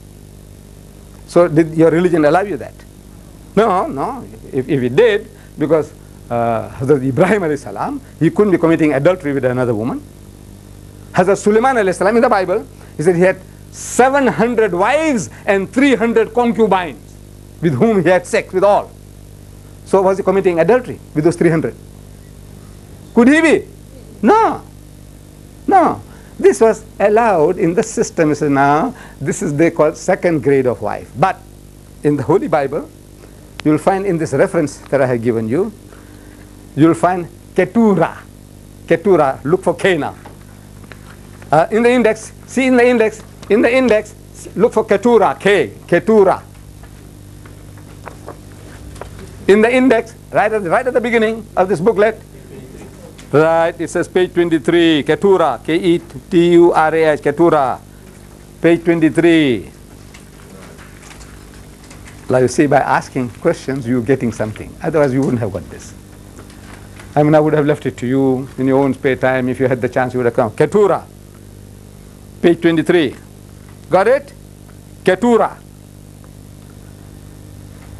So did your religion allow you that? No, no. If it did, because Hazrat Ibrahim alayhi salam, he couldn't be committing adultery with another woman. Hazrat Sulaiman alayhi salam in the Bible, he said he had 700 wives and 300 concubines with whom he had sex with all. So was he committing adultery with those 300? Could he be? No. No. This was allowed in the system. So now, this is they call second grade of wife. But in the Holy Bible, you will find in this reference that I have given you, you will find Keturah. Keturah, look for K now. In the index, see in the index, look for Keturah, K, Keturah. In the index, right at the beginning of this booklet, right, it says page 23, Keturah, K-E-T-U-R-A-H, Keturah, page 23. Like you see, by asking questions, you're getting something. Otherwise, you wouldn't have got this. I mean, I would have left it to you in your own spare time. If you had the chance, you would have come. Keturah, page 23. Got it? Keturah.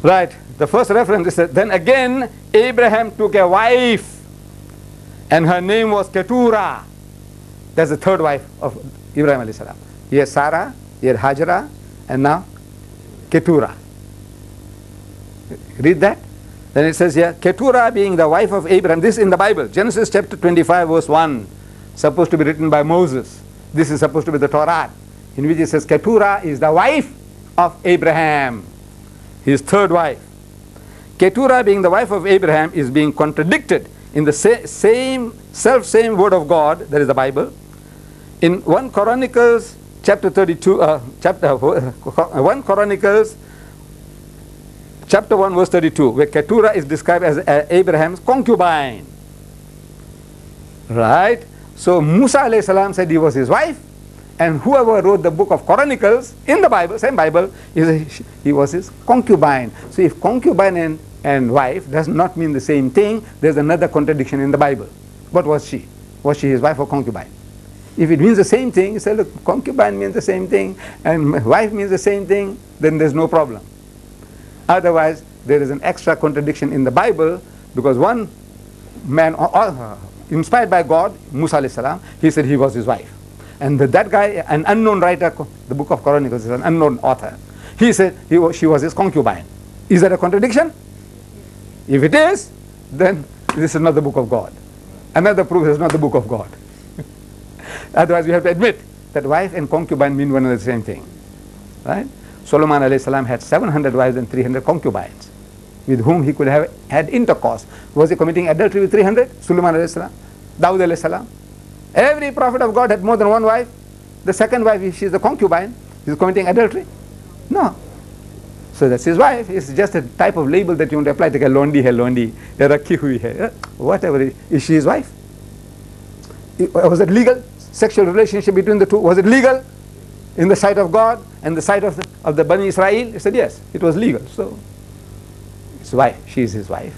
Right. The first reference is that then again, Abraham took a wife, and her name was Keturah. That's the third wife of Ibrahim alayhi salam. He had Sarah, he had Hajara, and now Keturah. Read that. Then it says here, Keturah being the wife of Abraham. This is in the Bible. Genesis chapter 25 verse 1. Supposed to be written by Moses. This is supposed to be the Torah, in which it says Keturah is the wife of Abraham. His third wife. Keturah being the wife of Abraham is being contradicted in the same word of God, that is the Bible. In 1 Chronicles chapter 32, 1 Chronicles chapter 1 verse 32, where Keturah is described as Abraham's concubine. Right? So Musa alayhi salam said he was his wife, and whoever wrote the book of Chronicles in the Bible, same Bible, he was his concubine. So if concubine and wife does not mean the same thing, there's another contradiction in the Bible. What was she? Was she his wife or concubine? If it means the same thing, you say, look, concubine means the same thing, and wife means the same thing, then there's no problem. Otherwise, there is an extra contradiction in the Bible, because one man, inspired by God, Musa alayhi salam, he said he was his wife. And that guy, an unknown writer, the book of Chronicles is an unknown author, he said she was his concubine. Is that a contradiction? If it is, then this is not the book of God. Another proof is not the book of God. Otherwise, we have to admit that wife and concubine mean one and the same thing. Right? Solomon alayhi salam had 700 wives and 300 concubines with whom he could have had intercourse. Was he committing adultery with 300? Solomon alayhi salam, Dawud alayhi salam. Every prophet of God had more than one wife. The second wife, if she is a concubine, is committing adultery? No. So that's his wife. It's just a type of label that you want to apply to a londi hai londi, ya rakhi hui hai, whatever. Is she his wife? Was it legal? Sexual relationship between the two, was it legal in the sight of God and the sight of the Bani Israel? He said yes, it was legal. So his wife, she is his wife.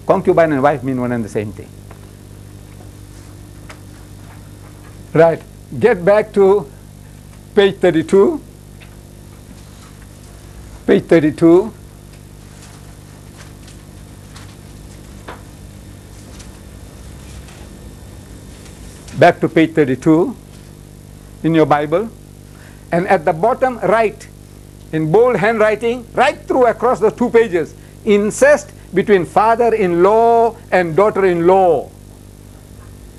Concubine and wife mean one and the same thing. Right, get back to page 32. Page 32. Back to page 32 in your Bible, and at the bottom right, in bold handwriting, right through across the 2 pages, incest between father-in-law and daughter-in-law.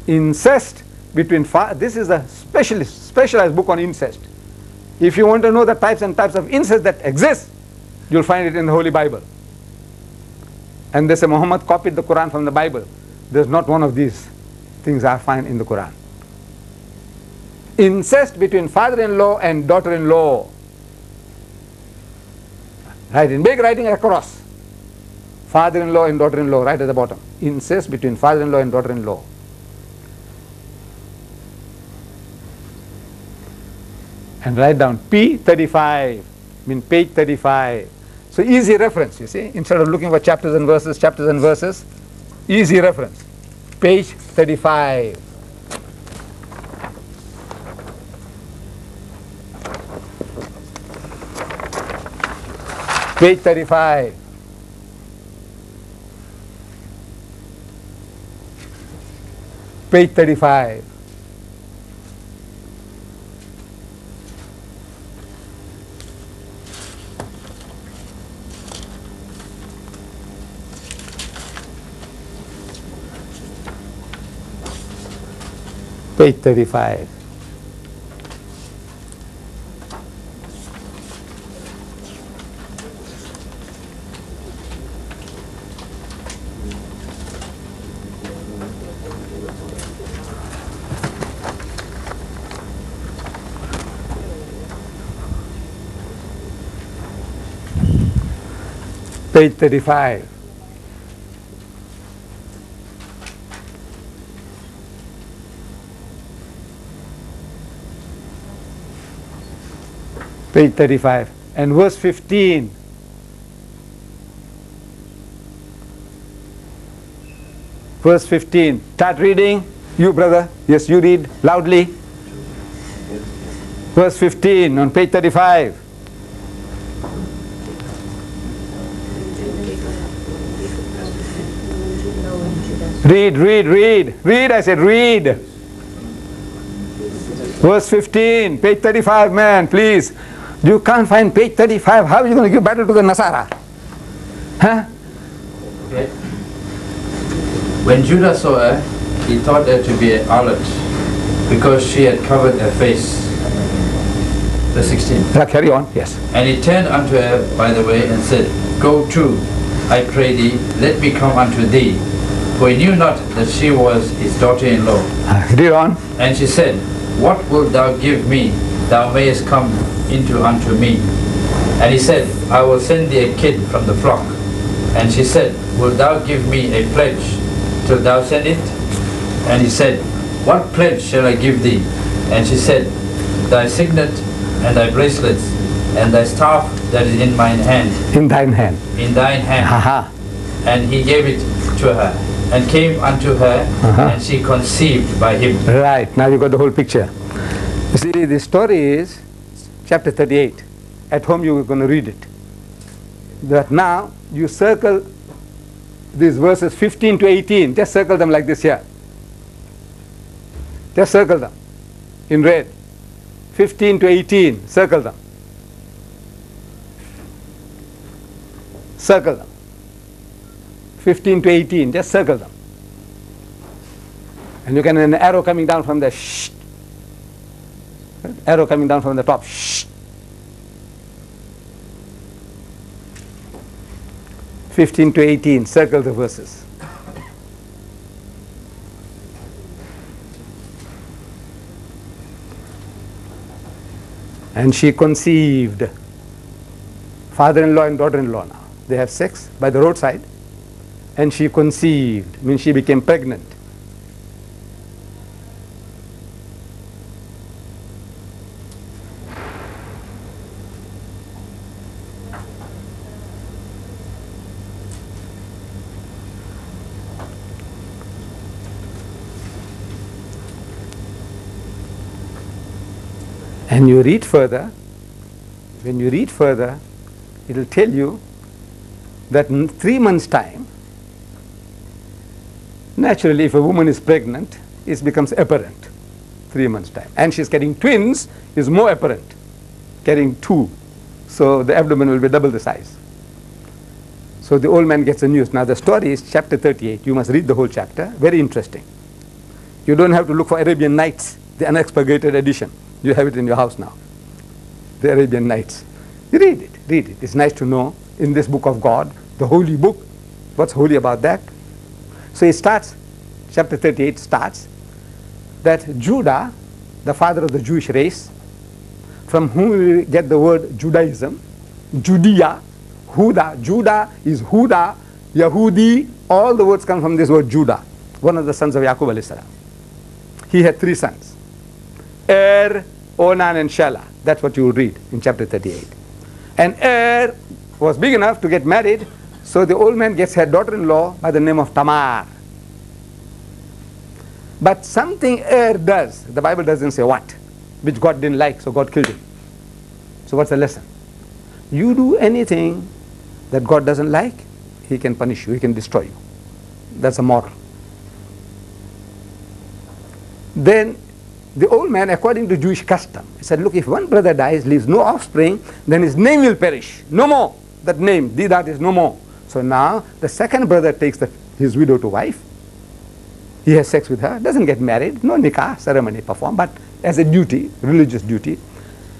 Incest between this is a specialized book on incest. If you want to know the types and types of incest that exist, you'll find it in the Holy Bible. And they say Muhammad copied the Quran from the Bible. There's not one of these things I find in the Quran. Incest between father-in-law and daughter-in-law. Right in big writing across. Father-in-law and daughter-in-law, right at the bottom. Incest between father-in-law and daughter-in-law. And write down P35, mean page 35. So easy reference, you see. Instead of looking for chapters and verses, easy reference. Page 35. Page 35. Page 35. Page 35. Page 35. Page 35 and verse 15. Verse 15. Start reading. You, brother. Yes, you read loudly. Verse 15 on page 35. Read, I said read. Verse 15, page 35, man, please. You can't find page 35. How are you going to give battle to the Nasara? Huh? Okay. When Judah saw her, he thought her to be an harlot because she had covered her face. Verse 16. Carry on, yes. And he turned unto her by the way and said, Go to, I pray thee, let me come unto thee. For he knew not that she was his daughter-in-law. Read on. And she said, What wilt thou give me, thou mayest come into unto me? And he said, I will send thee a kid from the flock. And she said, Wilt thou give me a pledge till thou send it? And he said, What pledge shall I give thee? And she said, Thy signet and thy bracelets and thy staff that is in mine hand. In thine hand. In thine hand. Aha. And he gave it to her, and came unto her, and she conceived by him. Right, now you got the whole picture. You see, the story is chapter 38. At home you are going to read it. But now you circle these verses 15 to 18. Just circle them like this here. Just circle them in red. 15 to 18, circle them. Circle them. 15 to 18, just circle them. And you can an arrow coming down from the shh. Arrow coming down from the top. Shh. 15 to 18, circle the verses. And she conceived. Father-in-law and daughter-in-law now. They have sex by the roadside. And she conceived, means she became pregnant. And you read further, when you read further, it will tell you that in 3 months' time, naturally if a woman is pregnant, it becomes apparent, 3 months' time. And she's carrying twins, is more apparent, carrying 2. So the abdomen will be double the size. So the old man gets the news. Now the story is chapter 38. You must read the whole chapter. Very interesting. You don't have to look for Arabian Nights, the unexpurgated edition. You have it in your house now. The Arabian Nights. You read it, read it. It's nice to know in this book of God, the holy book, what's holy about that. So it starts, chapter 38 starts, that Judah, the father of the Jewish race, from whom we get the word Judaism, Judea, Huda. Judah is Huda, Yahudi, all the words come from this word Judah, one of the sons of Yaqub alayhi salam. He had 3 sons, Onan and Shelah. That's what you will read in chapter 38. And was big enough to get married, so the old man gets her daughter-in-law by the name of Tamar. But something does, the Bible doesn't say what, which God didn't like, so God killed him. So what's the lesson? You do anything that God doesn't like, he can punish you, he can destroy you. That's a moral. Then the old man, according to Jewish custom, he said, look, if one brother dies, leaves no offspring, then his name will perish. No more. That name, Didat, is no more. So now the second brother takes his widow to wife. He has sex with her, doesn't get married, no nikah ceremony performed, but as a duty, religious duty.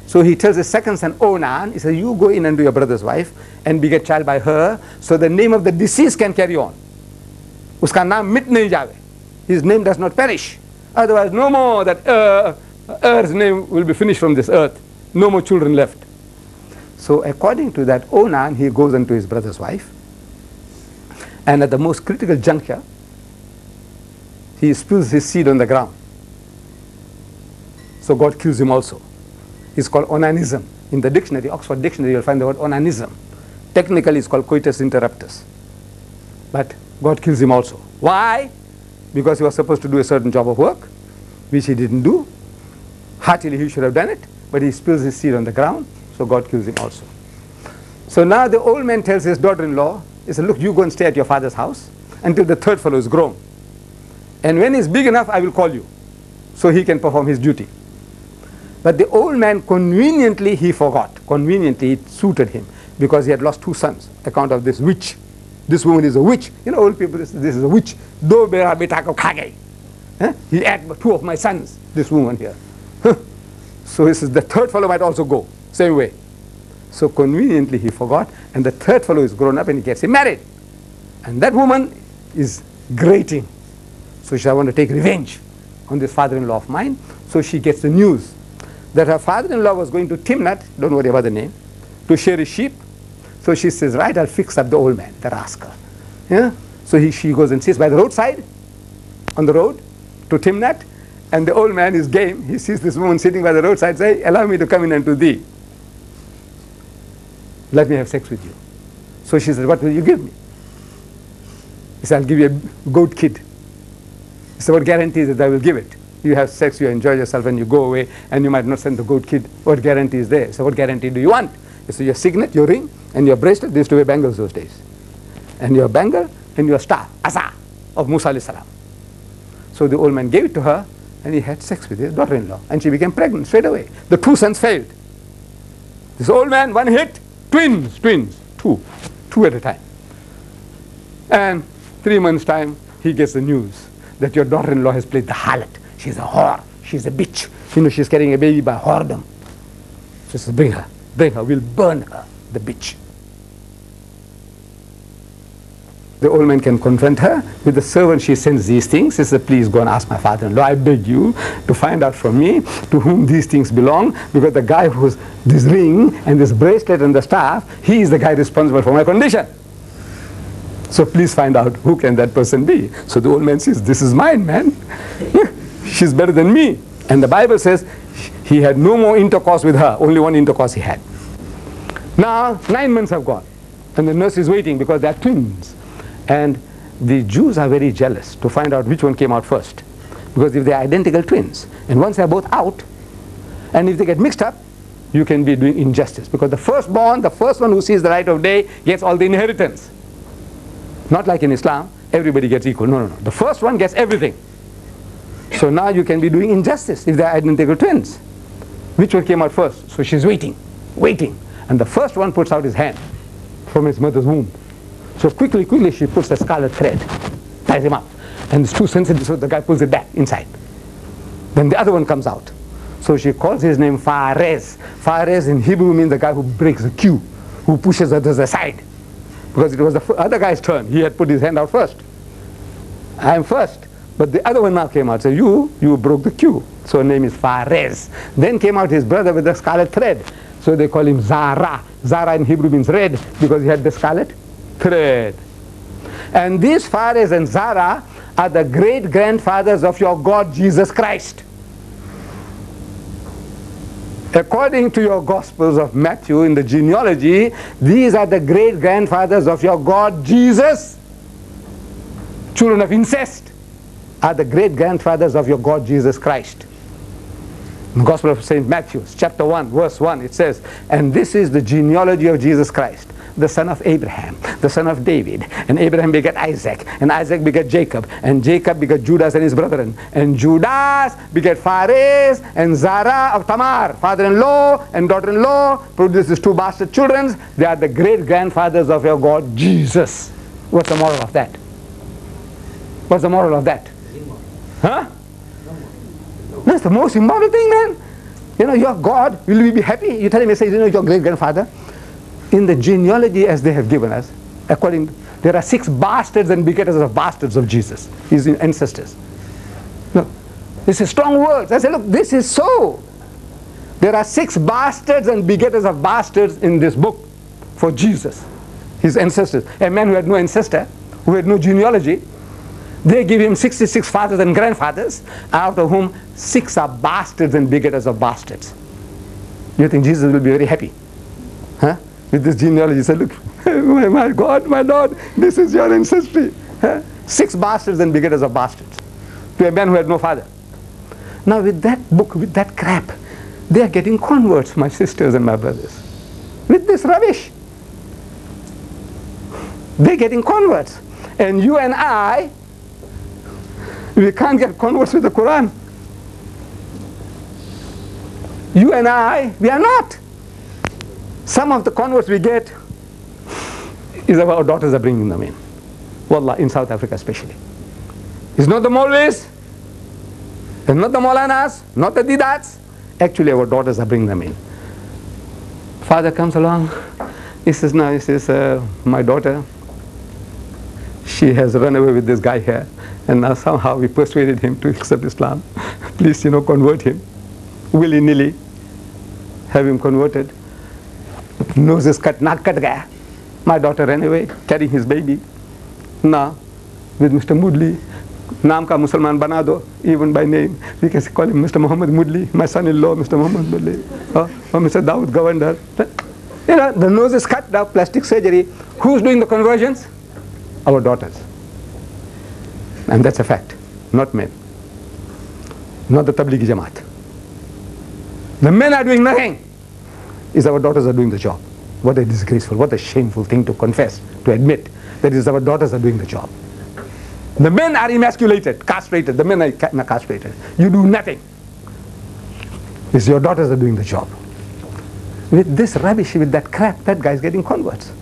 So he tells his second son, Onan, he says, you go in and do your brother's wife and beget child by her, so the name of the deceased can carry on. Uska naam mit nahi jaave. His name does not perish. Otherwise, no more that Er's name will be finished from this earth. No more children left. So according to that, Onan, he goes into his brother's wife. And at the most critical juncture, he spills his seed on the ground. So God kills him also. It's called onanism. In the dictionary, Oxford Dictionary, you'll find the word onanism. Technically, it's called coitus interruptus. But God kills him also. Why? Because he was supposed to do a certain job of work, which he didn't do. Heartily, he should have done it, but he spills his seed on the ground, so God kills him also. So now the old man tells his daughter-in-law, he said, look, you go and stay at your father's house until the third fellow is grown. And when he's big enough, I will call you, so he can perform his duty. But the old man, conveniently, he forgot. Conveniently, it suited him, because he had lost 2 sons, account of this witch. This woman is a witch. You know, old people, this is a witch. Do bera beta ko khage. He had 2 of my sons, this woman here. So he says, the third fellow might also go, same way. So conveniently, he forgot, and the third fellow is grown up and he gets him married. And that woman is grating. So she said, I want to take revenge on this father-in-law of mine. So she gets the news that her father-in-law was going to Timnat, don't worry about the name, to shear his sheep. So she says, right, I'll fix up the old man, the rascal. Yeah? So she goes and sits by the roadside, on the road, to Timnat, and the old man is game. He sees this woman sitting by the roadside, say, allow me to come in unto thee. Let me have sex with you. So she said, what will you give me? He said, I'll give you a goat kid. He said, what guarantee is that I will give it? You have sex, you enjoy yourself, and you go away, and you might not send the goat kid. What guarantee is there? So what guarantee do you want? So your signet, your ring, and your bracelet. They used to wear bangles those days. And your bangle and your staff, Asa, of Musa alayhi salam. So the old man gave it to her, and he had sex with his daughter-in-law. And she became pregnant straight away. The 2 sons failed. This old man, 1 hit, twins, 2 at a time. And 3 months' time, he gets the news that your daughter-in-law has played the harlot. She's a whore. She's a bitch. You know, she's carrying a baby by whoredom. She says, bring her. Bring her. We'll burn her, the bitch. The old man can confront her. With the servant, she sends these things. She says, please go and ask my father-in-law. I beg you to find out from me to whom these things belong, because the guy who's this ring and this bracelet and the staff, he is the guy responsible for my condition. So please find out who can that person be. So the old man says, this is mine, man. She's better than me. And the Bible says he had no more intercourse with her. Only 1 intercourse he had. Now 9 months have gone, and the nurse is waiting because they are twins. And the Jews are very jealous to find out which one came out first. Because if they are identical twins, and once they are both out, and if they get mixed up, you can be doing injustice. Because the firstborn, the first one who sees the light of day, gets all the inheritance. Not like in Islam, everybody gets equal. No, no, no. The first one gets everything. So now you can be doing injustice if they are identical twins. Which one came out first? So she's waiting, waiting. And the first one puts out his hand from his mother's womb. So quickly she puts the scarlet thread, ties him up. And it's too sensitive, so the guy pulls it back inside. Then the other one comes out. So she calls his name Fares. Fares in Hebrew means the guy who breaks the queue, who pushes others aside. Because it was the other guy's turn. He had put his hand out first. I am first. But the other one now came out. So you broke the queue. So her name is Fares. Then came out his brother with the scarlet thread. So they call him Zara. Zara in Hebrew means red because he had the scarlet thread. And these Fares and Zara are the great-grandfathers of your God Jesus Christ. According to your Gospels of Matthew in the genealogy, these are the great-grandfathers of your God Jesus. Children of incest are the great-grandfathers of your God Jesus Christ. In the Gospel of St. Matthew, chapter 1, verse 1, it says, and this is the genealogy of Jesus Christ, the son of Abraham, the son of David. And Abraham begat Isaac, and Isaac begat Jacob, and Jacob begat Judas and his brethren, and Judas begat Phares and Zara of Tamar. Father-in-law and daughter-in-law produces two bastard children. They are the great-grandfathers of your God Jesus. What's the moral of that? What's the moral of that? Huh? That's the most immoral thing, man. You know, your God, will we be happy? You tell him, you say, you know, your great-grandfather. In the genealogy as they have given us, there are 6 bastards and begetters of bastards of Jesus, his ancestors. Look, this is strong words. I say, look, this is so. There are 6 bastards and begetters of bastards in this book for Jesus, his ancestors. A man who had no ancestor, who had no genealogy, they give him 66 fathers and grandfathers, out of whom 6 are bastards and begetters of bastards. You think Jesus will be very happy? Huh? With this genealogy, say, look, my God, my Lord, this is your ancestry. 6 bastards and begetters of bastards to a man who had no father. Now with that book, with that crap, they are getting converts, my sisters and my brothers. With this rubbish. They're getting converts. And you and I, we can't get converts with the Quran. You and I, we are not. Some of the converts we get is our daughters are bringing them in. Wallah, in South Africa especially. It's not the Maulvis, it's not the Maulanas, not the Didats. Actually our daughters are bringing them in. Father comes along, he says, no, he says, my daughter, she has run away with this guy here, and now somehow we persuaded him to accept Islam. Please, you know, convert him. Willy-nilly, have him converted. Nose is cut, naak cut gaya. My daughter ran away, carrying his baby. Now, with Mr. Mudli, naam ka Musalman bana do, even by name. We can call him Mr. Muhammad Mudli, my son-in-law, Mr. Muhammad Mudli, or Mr. Dawood Governor. You know, the nose is cut, now plastic surgery. Who's doing the conversions? Our daughters. And that's a fact, not men. Not the Tablighi Jamaat. The men are doing nothing. Is our daughters are doing the job. What a disgraceful, what a shameful thing to confess, to admit that is our daughters are doing the job. The men are emasculated, castrated. The men are castrated. You do nothing. It's your daughters are doing the job. With this rubbish, with that crap, that guy's getting converts.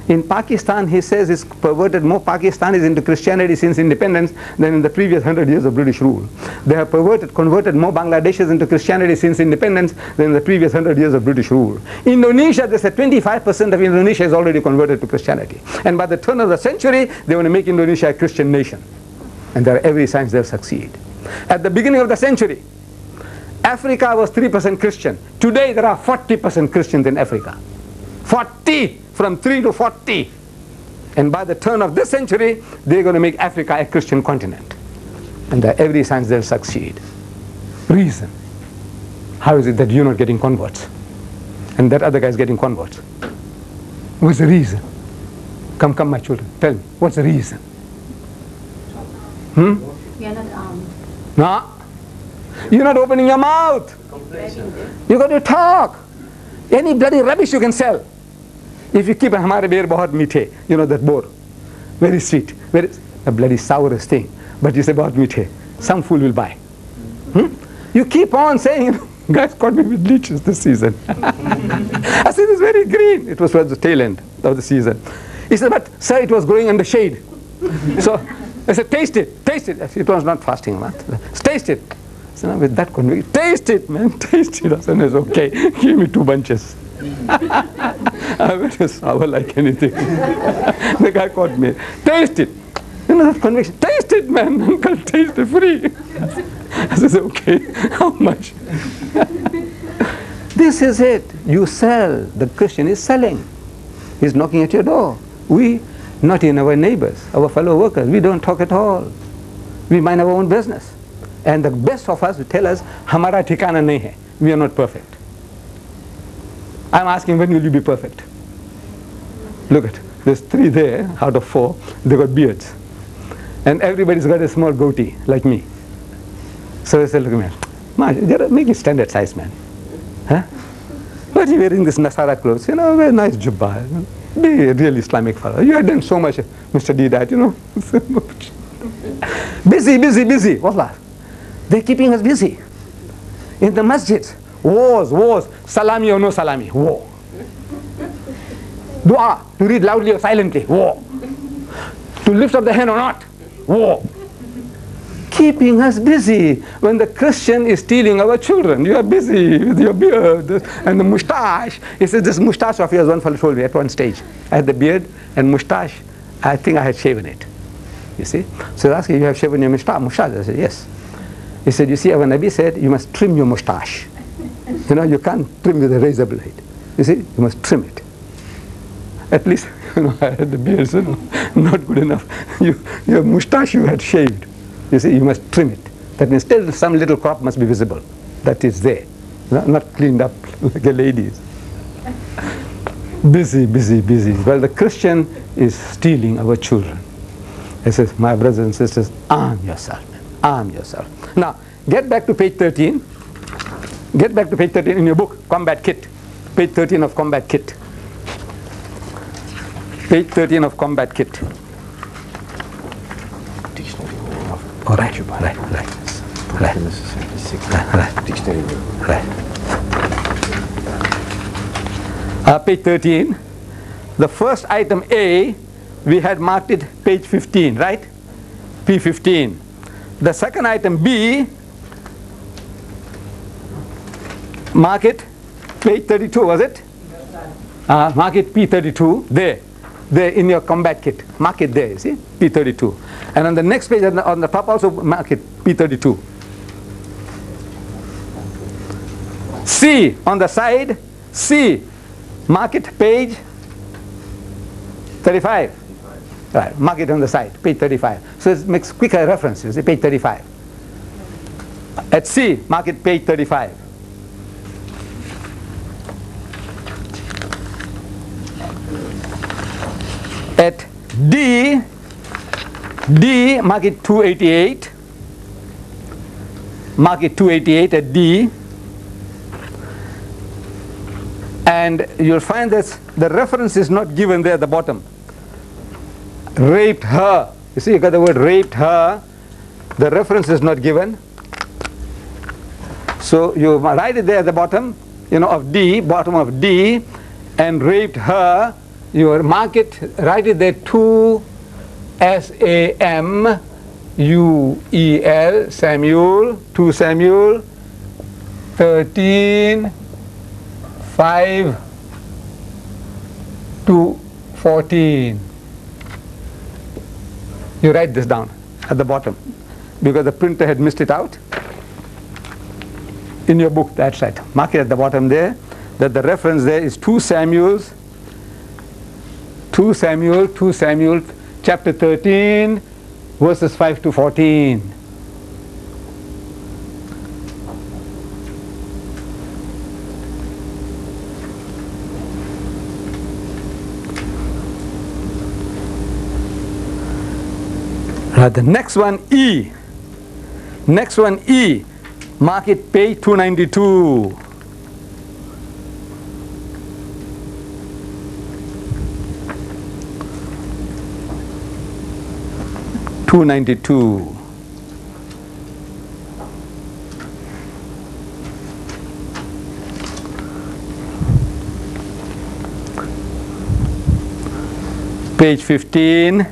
In Pakistan, he says, it's perverted more Pakistanis into Christianity since independence than in the previous 100 years of British rule. They have converted more Bangladeshis into Christianity since independence than in the previous 100 years of British rule. Indonesia, they said 25% of Indonesia is already converted to Christianity. And by the turn of the century, they want to make Indonesia a Christian nation. And there are every signs they'll succeed. At the beginning of the century, Africa was 3% Christian. Today, there are 40% Christians in Africa. 40! From 3 to 40. And by the turn of this century, they're going to make Africa a Christian continent. And there are every signs they'll succeed. Reason. How is it that you're not getting converts? And that other guy's getting converts? What's the reason? Come, my children, tell me, what's the reason? We are not armed. No. You're not opening your mouth. You got to talk. Any bloody rubbish you can sell. If you keep a hamare beer bahut meethe, you know that boar, very sweet, very a bloody sourest thing, but you say bahut meethe, some fool will buy. You keep on saying, guys caught me with leeches this season. I said it's very green. It was towards the tail end of the season. He said, but sir, it was growing under shade. So I said, taste it, taste it. It was not fasting, man. Taste it. So now with that conviction, taste it, man, taste it. I said, it's okay, give me 2 bunches. I went to sour like anything. The guy caught me, taste it. You know that conviction, taste it, man, uncle, taste it, free. I said, okay, how much? This is it. You sell. The Christian is selling. He's knocking at your door. We, not in our neighbors, our fellow workers, we don't talk at all. We mind our own business. And the best of us will tell us, Hamara ठिकाना nahi hai. We are not perfect. I'm asking, when will you be perfect? Look at, there's 3 there out of 4. They got beards. And everybody's got a small goatee, like me. So I said, look at me, make it standard size, man. Huh? But you're wearing this Nasara clothes, you know, very nice jubba. Be a real Islamic fellow. You have done so much, Mr. D, that, you know. Busy, busy, busy. Wallah. They're keeping us busy. In the masjids, wars, salami or no salami, war. Dua, to read loudly or silently, war. To lift up the hand or not, war. Keeping us busy. When the Christian is stealing our children, you are busy with your beard and the moustache. He says, this moustache of yours, one fellow told me at one stage. I had the beard and moustache. I think I had shaven it. You see? So he asked me, you have shaven your moustache? I said, yes. He said, you see, our Nabi said, you must trim your moustache. You know, you can't trim with a razor blade. You see, you must trim it. At least, you know, I had the beard, so not good enough. Your moustache you had shaved. You see, you must trim it. That means still some little crop must be visible. That is there. Not cleaned up like a lady's. Busy, busy, busy. Well, the Christian is stealing our children. He says, my brothers and sisters, arm yourself, man. Arm yourself. Now, get back to page 13. Get back to page 13 in your book, Combat Kit. Page 13 of Combat Kit. Page 13 of Combat Kit. Dictionary. All right. Dictionary. Page 13. The first item A, we had marked it page 15, right? P15. The second item B, mark it page 32, was it? Mark it P32 there in your combat kit. Mark it there, you see, P32. And on the next page on the top also mark it P32. C on the side, C, mark it page 35. Right, mark it on the side, page 35. So it makes quicker reference, you see, page 35. At C, mark it page 35. At D, mark it 288. Mark it 288 at D. And you'll find that the reference is not given there at the bottom. Raped her. You see, you got the word raped her. The reference is not given. So you write it there at the bottom, you know, of D, bottom of D, and raped her. You mark it, write it there 2 SAMUEL, Samuel, 2 Samuel 13 5 to 14. You write this down at the bottom because the printer had missed it out. In your book, that's right. Mark it at the bottom there, that the reference there is 2 Samuel, chapter 13, verses 5 to 14. The next one, E. Next one, E. Mark it page 292. Page 15.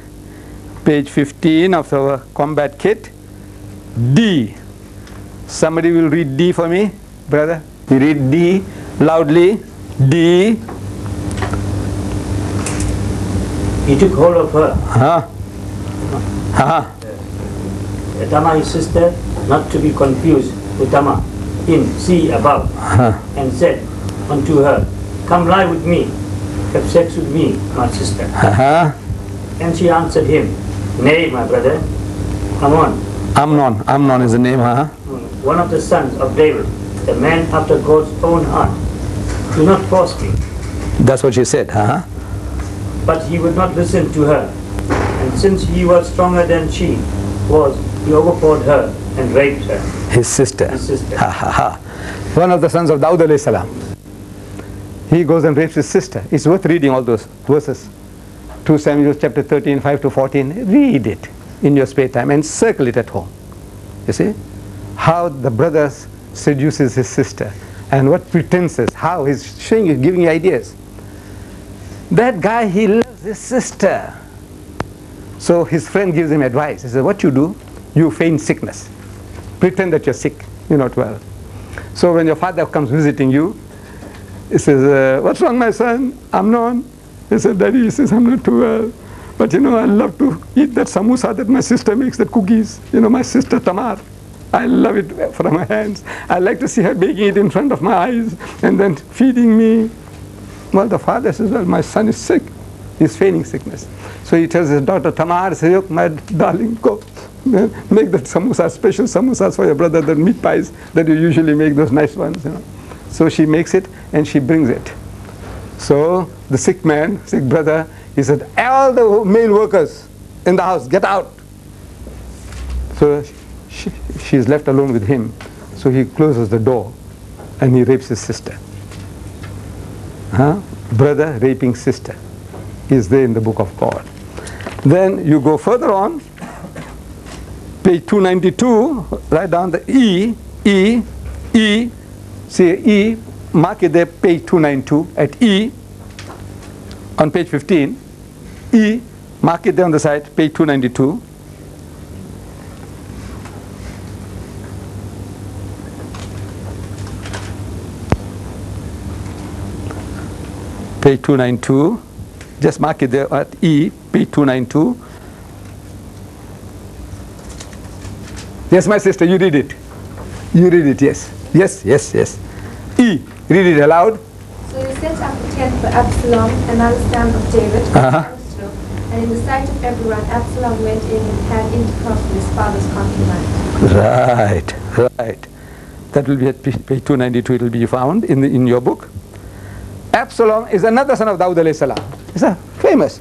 Page 15 of the combat kit. D. Somebody will read D for me, brother. You read D loudly. D. He took hold of her. Tama, his sister, not to be confused with Tama, in sea above, and said unto her, come lie with me, have sex with me, my sister. And she answered him, nay, my brother, Amnon is the name, one of the sons of David, the man after God's own heart. Do not force me. That's what she said, But he would not listen to her. And since he was stronger than she was, he overpowered her and raped her. His sister. His sister. One of the sons of Dawud alayhi salam. He goes and rapes his sister. It's worth reading all those verses. 2 Samuel chapter 13, 5 to 14. Read it in your spare time and circle it at home. You see? How the brother seduces his sister and what pretenses, how he's showing you, giving you ideas. That guy, he loves his sister. So his friend gives him advice. He says, what you do, you feign sickness. Pretend that you're sick, you're not well. So when your father comes visiting you, he says, what's wrong, my son? Amnon. He said, Daddy, he says, I'm not too well. But you know, I love to eat that samosa that my sister makes, the cookies. You know, my sister Tamar. I love it from her hands. I like to see her baking it in front of my eyes and then feeding me. Well, the father says, well, my son is sick. He's feigning sickness. So he tells his daughter Tamar, says, look, my darling, go. Make that samosa, special samosas for your brother, the meat pies that you usually make, those nice ones. You know. So she makes it and she brings it. So the sick man, sick brother, he said, all the male workers in the house, get out. So she's left alone with him. So he closes the door and he rapes his sister. Brother raping sister is there in the book of God. Then you go further on, page 292, write down the E, say E, mark it there, page 292, at E, on page 15, E, mark it there on the side, page 292. Page 292, just mark it there at E, page 292. Yes, my sister, you read it. You read it, yes. Yes. E, read it aloud. So he set up a tent for Absalom, another son of David, and in the sight of everyone, Absalom went in and had intercourse with his father's concubine. Right. That will be at page 292, it will be found in your book. Absalom is another son of Dawud alayhi salam. It's famous.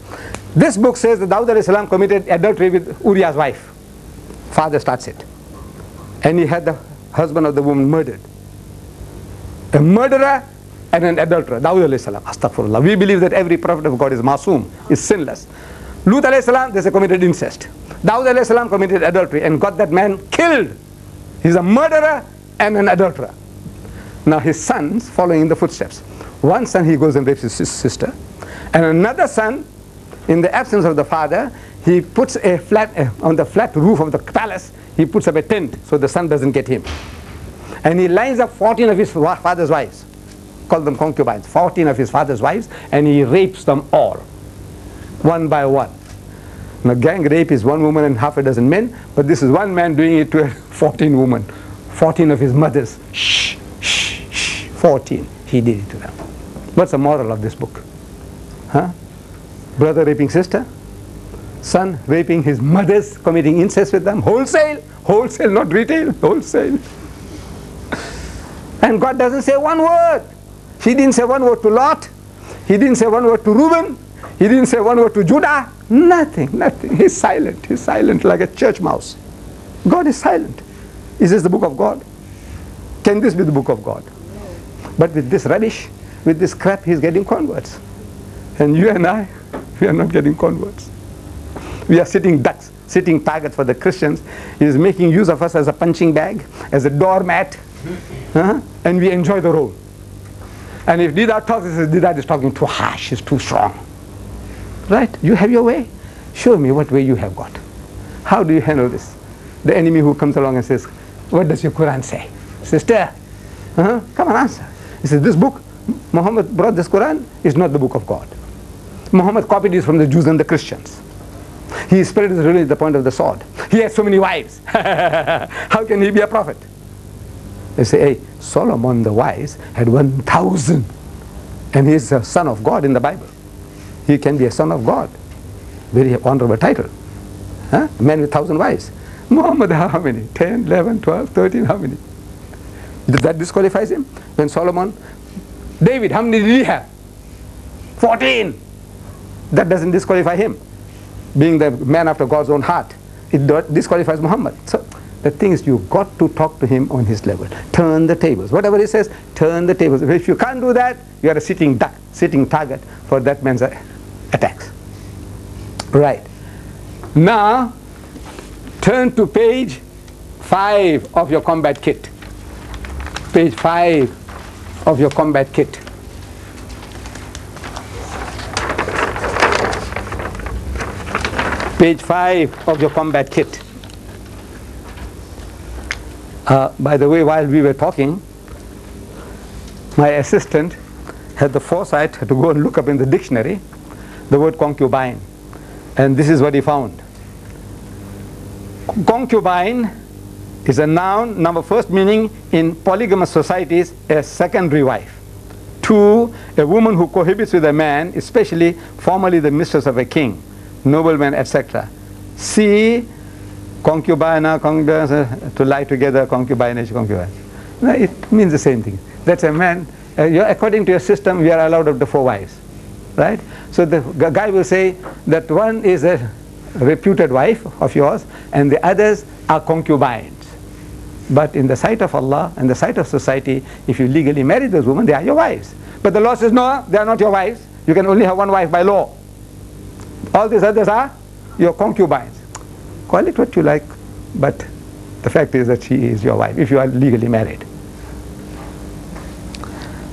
This book says that Dawud alayhi salam committed adultery with Uriah's wife. Father starts it. And he had the husband of the woman murdered. A murderer and an adulterer. Dawud alayhi salam. Astaghfirullah. We believe that every prophet of God is masoom, is sinless. Lut alayhi salam, they say committed incest. Dawud alayhi salam committed adultery and got that man killed. He's a murderer and an adulterer. Now his sons following in the footsteps. One son he goes and rapes his sister, and another son, in the absence of the father, he puts a on the flat roof of the palace, he puts up a tent so the sun doesn't get him. And he lines up 14 of his father's wives, call them concubines, 14 of his father's wives, and he rapes them all, one by one. Now gang rape is one woman and half a dozen men, but this is one man doing it to 14 women, 14 of his mothers. 14, he did it to them. What's the moral of this book? Brother raping sister, son raping his mothers, committing incest with them, wholesale, not retail, wholesale. And God doesn't say one word. He didn't say one word to Lot, he didn't say one word to Reuben, he didn't say one word to Judah, nothing. He's silent like a church mouse. God is silent. Is this the book of God? Can this be the book of God? But with this rubbish, with this crap, he's getting converts. And you and I, we are not getting converts. We are sitting ducks, sitting targets for the Christians. He is making use of us as a punching bag, as a doormat, and we enjoy the role. And if Didat talks, he says, Didat is talking too harsh, he's too strong. Right? You have your way. Show me what way you have got. How do you handle this? The enemy who comes along and says, what does your Quran say? Sister, come on, answer. He says, this book, Muhammad brought this Quran, is not the book of God. Muhammad copied it from the Jews and the Christians. He spread his religion at the point of the sword. He has so many wives. How can he be a prophet? They say, hey, Solomon the wise had 1,000. And he is a son of God in the Bible. He can be a son of God. Very honorable title. A man with 1,000 wives. Muhammad, how many? 10, 11, 12, 13, how many? That disqualifies him? When Solomon, David, how many did he have? 14. That doesn't disqualify him. Being the man after God's own heart, it disqualifies Muhammad. So the thing is, you've got to talk to him on his level. Turn the tables. Whatever he says, turn the tables. If you can't do that, you are a sitting duck, sitting target for that man's attacks. Right. Now, turn to page 5 of your combat kit. Page 5 of your combat kit. Page 5 of your combat kit. By the way, while we were talking, my assistant had the foresight to go and look up in the dictionary the word concubine. And this is what he found. Concubine is a noun, number first meaning in polygamous societies a secondary wife. 2, a woman who cohabits with a man, especially formerly the mistress of a king, nobleman, etc. C, concubina, to lie together, concubinage, concubine. No, it means the same thing. That's a man, according to your system, we are allowed up to 4 wives. Right? So the guy will say that one is a reputed wife of yours and the others are concubines. But in the sight of Allah and the sight of society, if you legally marry those women, they are your wives. But the law says, no, they are not your wives. You can only have one wife by law. All these others are your concubines. Call it what you like, but the fact is that she is your wife, if you are legally married.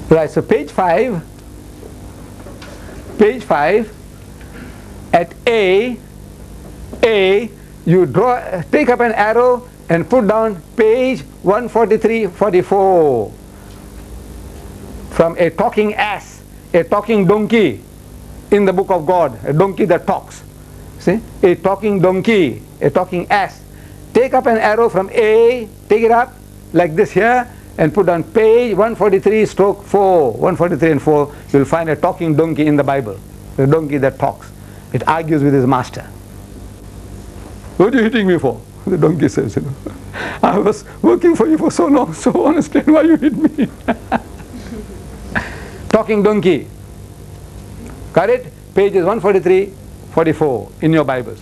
Right, so page 5, at A, you take up an arrow and put down page 143-44. From a talking ass, a talking donkey in the book of God, a donkey that talks. See, a talking donkey, a talking ass. Take up an arrow from A, take it up like this here, and put on page 143/4, 143 and 4, you'll find a talking donkey in the Bible, a donkey that talks. It argues with his master. What are you hitting me for? The donkey says, you know, I was working for you for so long, so honestly, why you hit me? Talking donkey. Got it? Pages 143-44 in your Bibles.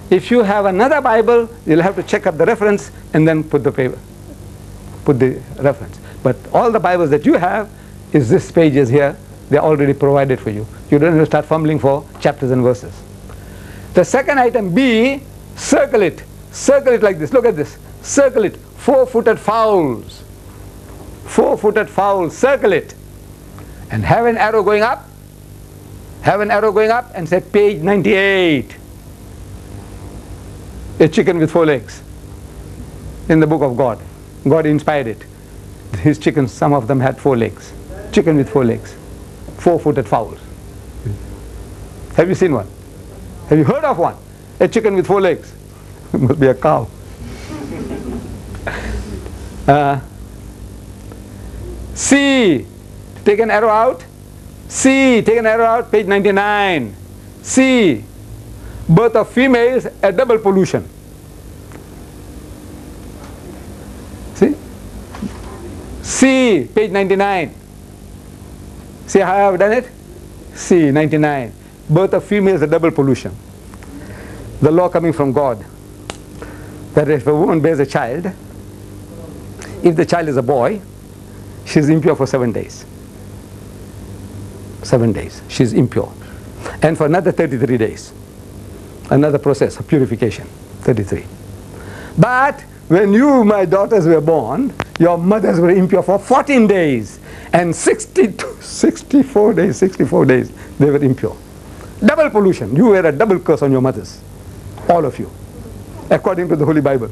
If you have another Bible, you'll have to check up the reference and then put the paper. Put the reference. But all the Bibles that you have is this pages here. They're already provided for you. You don't have to start fumbling for chapters and verses. The second item, B, circle it. Circle it like this. Look at this. Circle it. 4-footed fowls. 4-footed fowls. Circle it. And have an arrow going up. Have an arrow going up and say page 98. A chicken with 4 legs. In the book of God. God inspired it. His chickens, some of them had 4 legs. Chicken with 4 legs. 4-footed fowls. Have you seen one? Have you heard of one? A chicken with 4 legs. It must be a cow. C. Take an arrow out. C. Take an arrow out. Page 99. C. Birth of females, a double pollution. See? C. Page 99. See how I have done it? C. 99. Birth of females, a double pollution. The law coming from God. That if a woman bears a child, if the child is a boy, she is impure for 7 days. 7 days. She is impure. And for another 33 days. Another process of purification. 33. But when you, my daughters, were born, your mothers were impure for 14 days. And 64 days, they were impure. Double pollution. You wear a double curse on your mothers. All of you. According to the Holy Bible.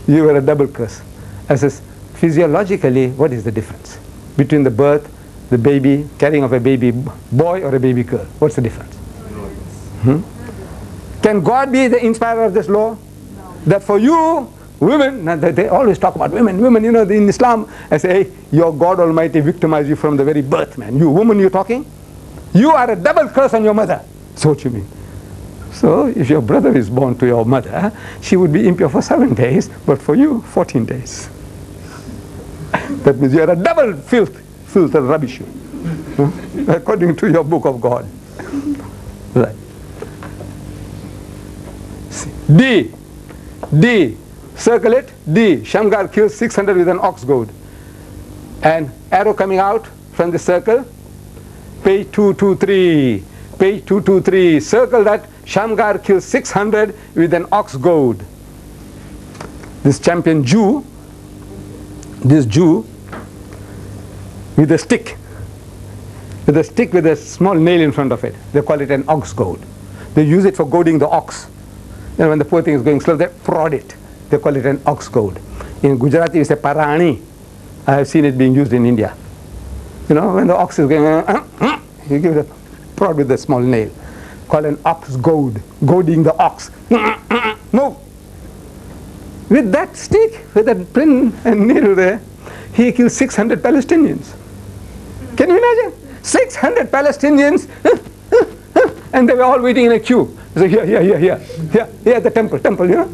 You wear a double curse. I says, physiologically, what is the difference between the birth, the baby, carrying of a baby boy or a baby girl? What's the difference? Can God be the inspirer of this law? No. That for you, women, they always talk about women, you know, in Islam, I say, hey, your God Almighty victimized you from the very birth, man. You woman, you're talking? You are a double curse on your mother. So what you mean? So if your brother is born to your mother, she would be impure for 7 days, but for you, 14 days. That means you are a double filth and rubbish, according to your book of God. Right. D. Circle it. D. Shamgar kills 600 with an ox goad. And arrow coming out from the circle. Page 223. Page 223. Circle that. Shamgar kills 600 with an ox goad. This champion Jew, with a stick with a small nail in front of it. They call it an ox goad. They use it for goading the ox. You know, when the poor thing is going slow, they prod it. They call it an ox goad. In Gujarati, we say parani. I have seen it being used in India. You know, when the ox is going, you give it a prod with a small nail. Called an ox goad, goading the ox. Move. With that stick, with that pin and needle there, he killed 600 Palestinians. Can you imagine? 600 Palestinians, and they were all waiting in a queue. So here at the temple, you know.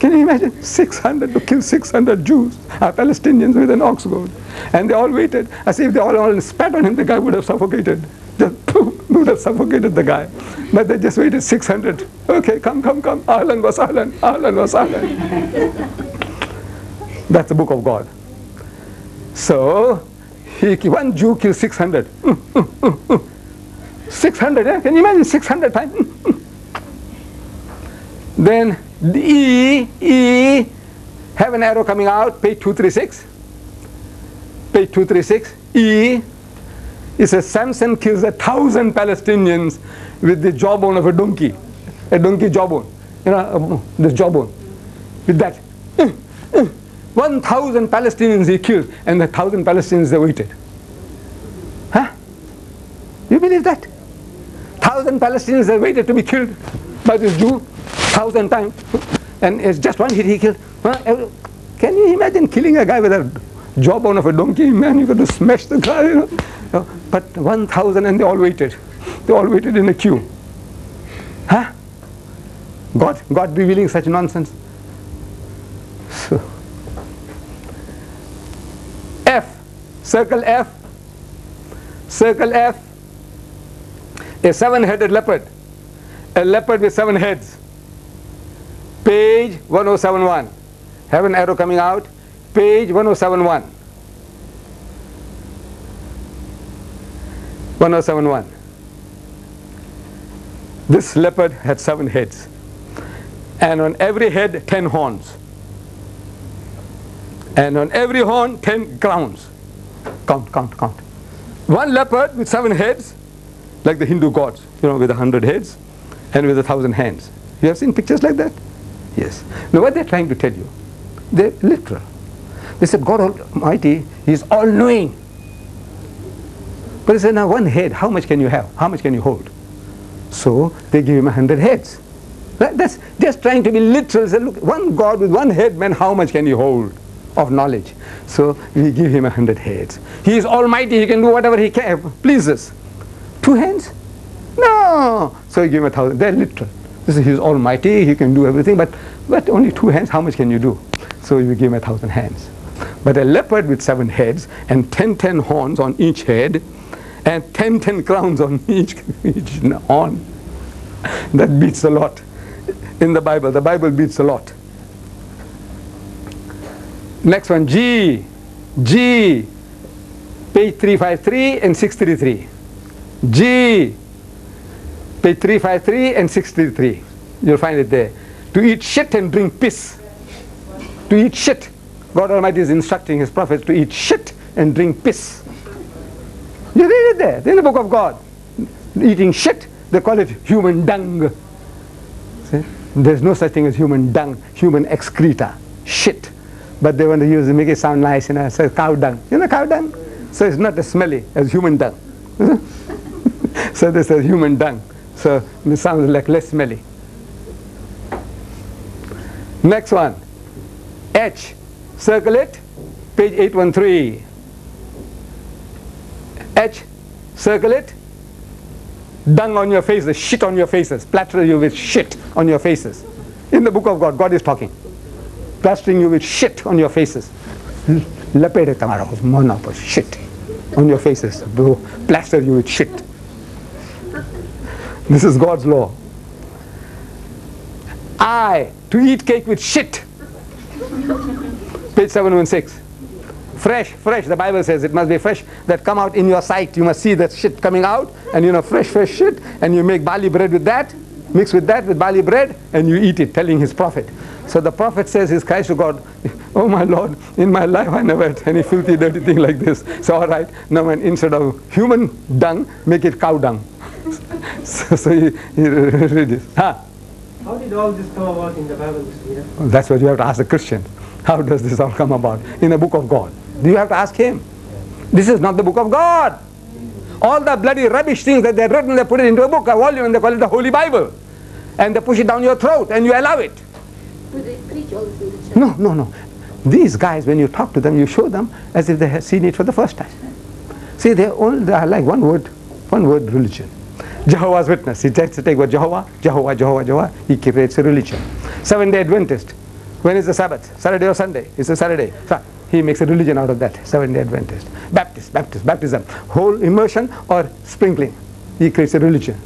Can you imagine? 600 to kill 600 Jews, Palestinians with an ox goad. And they all waited. As if they all spat on him, the guy would have suffocated. Just would have suffocated the guy. But they just waited 600. Okay, come. Ahlan wa sahlan, ahlan wa sahlan. That's the book of God. So, one Jew kills 600. 600, eh? Can you imagine 600 times? Then E, have an arrow coming out, page 236. Page 236, E, it says Samson kills 1,000 Palestinians with the jawbone of a donkey jawbone. You know, this jawbone. With that, 1,000 Palestinians he killed, and 1,000 Palestinians they waited. Huh? You believe that? 1,000 Palestinians they waited to be killed by this Jew 1,000 times, and it's just one hit he killed. Can you imagine killing a guy with a jawbone of a donkey? Man, you got to smash the guy, you know. But 1,000, and they all waited. They all waited in a queue. Huh? God revealing such nonsense. So, F, circle F, a 7-headed leopard, a leopard with 7 heads. Page 1071. Have an arrow coming out. Page 1071. 1071. This leopard had 7 heads. And on every head, 10 horns. And on every horn, 10 crowns. Count. One leopard with 7 heads, like the Hindu gods, you know, with 100 heads and with 1,000 hands. You have seen pictures like that? Yes. Now what they're trying to tell you, they're literal. They said God Almighty, He is all-knowing. But they said, now one head, how much can you have? How much can you hold? So they give him 100 heads. That's just trying to be literal. Say, look, one God with 1 head, man, how much can you hold of knowledge? So we give him 100 heads. He is almighty, he can do whatever he pleases. 2 hands? No. So we give him 1,000. They're literal. This is, he is almighty, he can do everything, but only 2 hands, how much can you do? So we give him 1,000 hands. But a leopard with 7 heads and 10 horns on each head and 10 crowns on each horn, that beats a lot. In the Bible beats a lot. Next one, G, page 353 and 633. G, page 353 and 633. You'll find it there. To eat shit and drink piss. To eat shit. God Almighty is instructing His prophets to eat shit and drink piss. You read it there. It's in the book of God. Eating shit They call it human dung. See? There's no such thing as human dung, human excreta, shit. But they want to use it, make it sound nice, you know, so cow dung. You know cow dung? So it's not as smelly as human dung. So this is human dung. So it sounds like less smelly. Next one. H. Circle it. Page 813. H. Circle it. Dung on your faces, shit on your faces. Plaster you with shit on your faces. In the book of God, God is talking. Plastering you with shit on your faces. Lapede tamara mona por shit on your faces. Plaster you with shit. This is God's law. I, to eat cake with shit. Page 716. Fresh, fresh, the Bible says it must be fresh, that come out in your sight. You must see that shit coming out, and you know, fresh shit, and you make barley bread with that, mix with that with barley bread, and you eat it, telling his prophet. So the prophet says, his cries to God, oh my Lord, in my life I never had any filthy, dirty thing like this. So all right, now instead of human dung, make it cow dung. So he read this. Huh? How did all this come about in the Bible, Mr. Leader? Well, that's what you have to ask the Christian. How does this all come about? In the book of God. Do you have to ask him? This is not the book of God. All the bloody rubbish things that they've written, they put it into a book, a volume, and they call it the Holy Bible. And they push it down your throat, and you allow it. But they preach all this in the church. No. These guys, when you talk to them, you show them as if they have seen it for the first time. See, they are like one word religion. Jehovah's Witness, he tries to take what Jehovah, he creates a religion. Seventh-day Adventist, when is the Sabbath? Saturday or Sunday? It's a Saturday. So he makes a religion out of that, Seventh-day Adventist. Baptism, whole immersion or sprinkling, he creates a religion.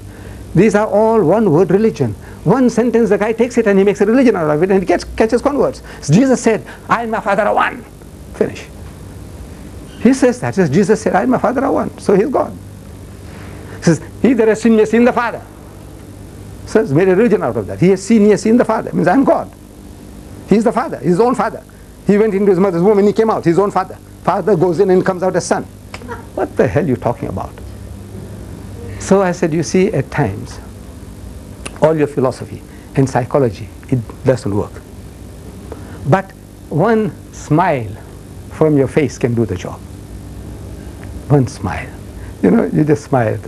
These are all one word religion. One sentence, the guy takes it and he makes a religion out of it, and he catches converts. Jesus said, I and my Father are one. Finish. He says that. Jesus said, I and my Father are one. So he's God. He says, he that has seen me has seen the Father. So he's made a religion out of that. He has seen the Father. It means I'm God. He's the Father, his own Father. He went into his mother's womb and he came out, his own Father. Father goes in and comes out as Son. What the hell are you talking about? So I said, you see, at times, all your philosophy and psychology, it doesn't work. But one smile from your face can do the job. One smile. You know, you just smile.